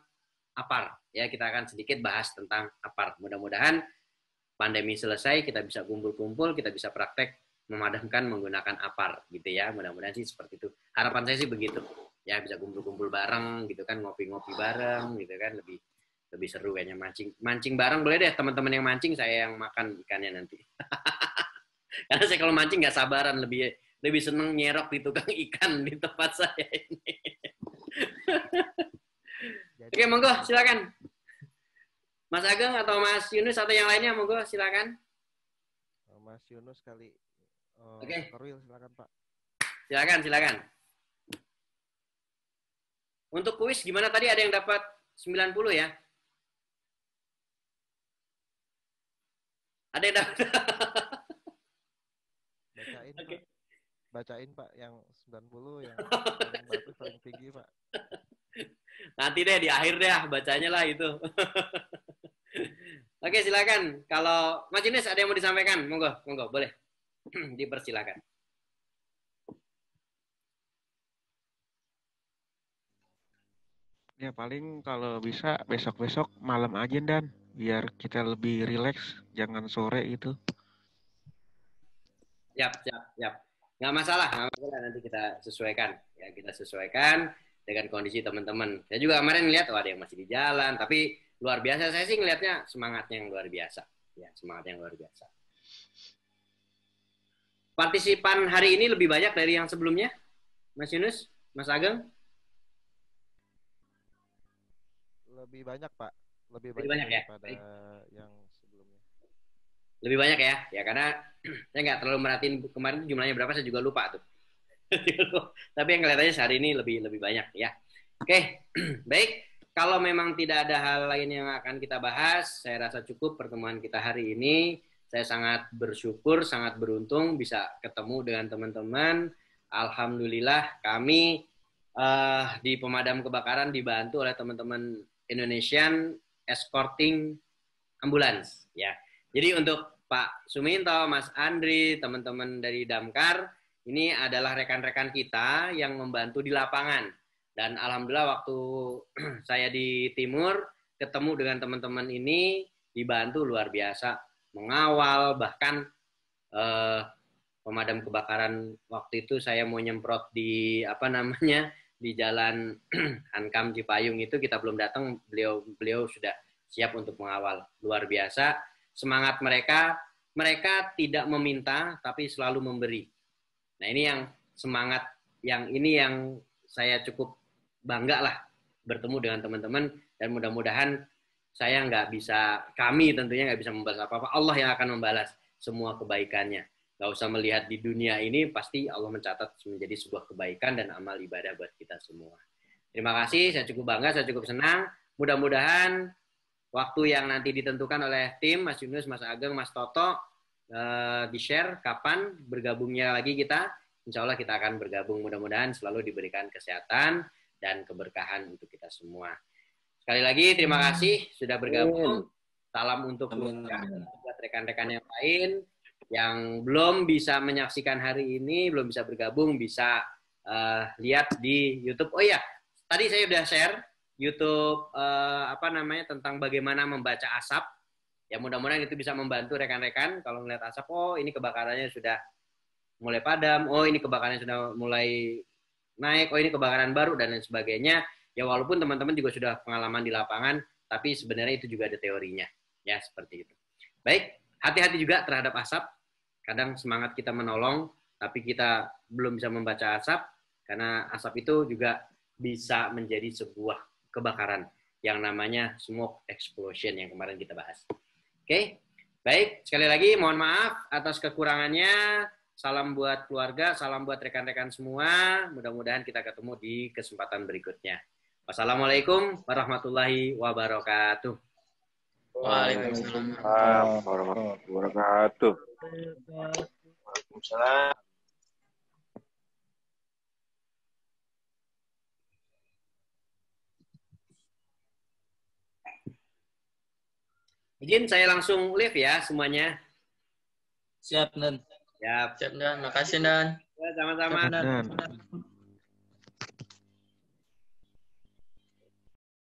APAR. Ya, kita akan sedikit bahas tentang APAR. Mudah-mudahan pandemi selesai, kita bisa kumpul-kumpul, kita bisa praktek memadamkan menggunakan APAR gitu ya. Mudah-mudahan sih seperti itu. Harapan saya sih begitu. Ya, bisa kumpul-kumpul bareng gitu kan, ngopi-ngopi bareng gitu kan, lebih seru kayaknya. Mancing bareng boleh deh, teman-teman yang mancing, saya yang makan ikannya nanti. Karena saya kalau mancing nggak sabaran, lebih seneng nyerok di tukang ikan di tempat saya ini. Oke, monggo silakan. Mas Ageng atau Mas Yunus atau yang lainnya, monggo silakan. Mas Yunus kali. Oke. Korwil silakan Pak. Silakan. Untuk kuis gimana tadi, ada yang dapat 90 ya? Ada yang dapat? Bacain okay. Pak. Bacain Pak yang 90 yang bagus paling tinggi Pak. Nanti deh di akhir deh bacanya lah itu. Oke, silakan. Kalau Mas Yunus ada yang mau disampaikan, monggo boleh. Dipersilakan. Ya paling kalau bisa besok-besok malam aja Dan, biar kita lebih rileks, jangan sore itu. Siap. Nggak masalah, nanti kita sesuaikan. Ya, kita sesuaikan dengan kondisi teman-teman. Saya juga kemarin lihat ada yang masih di jalan, tapi luar biasa. Saya sih ngelihatnya semangatnya yang luar biasa. Ya, semangat yang luar biasa. Partisipan hari ini lebih banyak dari yang sebelumnya, Mas Yunus, Mas Ageng? Lebih banyak Pak, lebih banyak ya? daripada yang sebelumnya. Lebih banyak ya, karena saya nggak terlalu merhatiin kemarin jumlahnya berapa, saya juga lupa tuh. Tapi yang kelihatannya sehari ini lebih banyak ya. Oke, baik. Kalau memang tidak ada hal lain yang akan kita bahas, saya rasa cukup pertemuan kita hari ini. Saya sangat bersyukur, sangat beruntung bisa ketemu dengan teman-teman. Alhamdulillah kami di pemadam kebakaran dibantu oleh teman-teman Indonesian Escorting Ambulance. Ya, jadi untuk Pak Suminto, Mas Andri, teman-teman dari Damkar, ini adalah rekan-rekan kita yang membantu di lapangan. Dan alhamdulillah waktu saya di Timur ketemu dengan teman-teman ini, dibantu luar biasa, mengawal, bahkan pemadam kebakaran waktu itu saya mau nyemprot di di jalan Hankam Cipayung itu, kita belum datang, beliau sudah siap untuk mengawal. Luar biasa semangat mereka tidak meminta tapi selalu memberi. Nah, ini yang semangat yang saya cukup bangga lah bertemu dengan teman-teman, dan mudah-mudahan kami tentunya nggak bisa membalas apa-apa. Allah yang akan membalas semua kebaikannya. Nggak usah melihat di dunia ini, pasti Allah mencatat menjadi sebuah kebaikan dan amal ibadah buat kita semua. Terima kasih, saya cukup bangga, saya cukup senang. Mudah-mudahan waktu yang nanti ditentukan oleh tim, Mas Yunus, Mas Ageng, Mas Toto, di-share kapan bergabungnya lagi kita. Insya Allah kita akan bergabung, mudah-mudahan selalu diberikan kesehatan dan keberkahan untuk kita semua. Sekali lagi terima kasih sudah bergabung. Salam untuk buat rekan-rekan yang lain yang belum bisa menyaksikan hari ini, belum bisa bergabung, bisa lihat di YouTube. Oh iya, tadi saya sudah share YouTube tentang bagaimana membaca asap. Ya, mudah-mudahan itu bisa membantu rekan-rekan kalau melihat asap, oh ini kebakarannya sudah mulai padam, oh ini kebakarannya sudah mulai naik, oh ini kebakaran baru dan lain sebagainya. Ya walaupun teman-teman juga sudah pengalaman di lapangan, tapi sebenarnya itu juga ada teorinya. Ya, seperti itu. Baik, hati-hati juga terhadap asap. Kadang semangat kita menolong, tapi kita belum bisa membaca asap, karena asap itu juga bisa menjadi sebuah kebakaran yang namanya smoke explosion yang kemarin kita bahas. Oke, baik. Sekali lagi mohon maaf atas kekurangannya. Salam buat keluarga, salam buat rekan-rekan semua. Mudah-mudahan kita ketemu di kesempatan berikutnya. Wassalamualaikum warahmatullahi wabarakatuh. Waalaikumsalam warahmatullahi wabarakatuh. Waalaikumsalam. Izin saya langsung live ya semuanya. Siap, Nan. Siap. Siap, Dan. Makasih, Dan. Ya, sama-sama.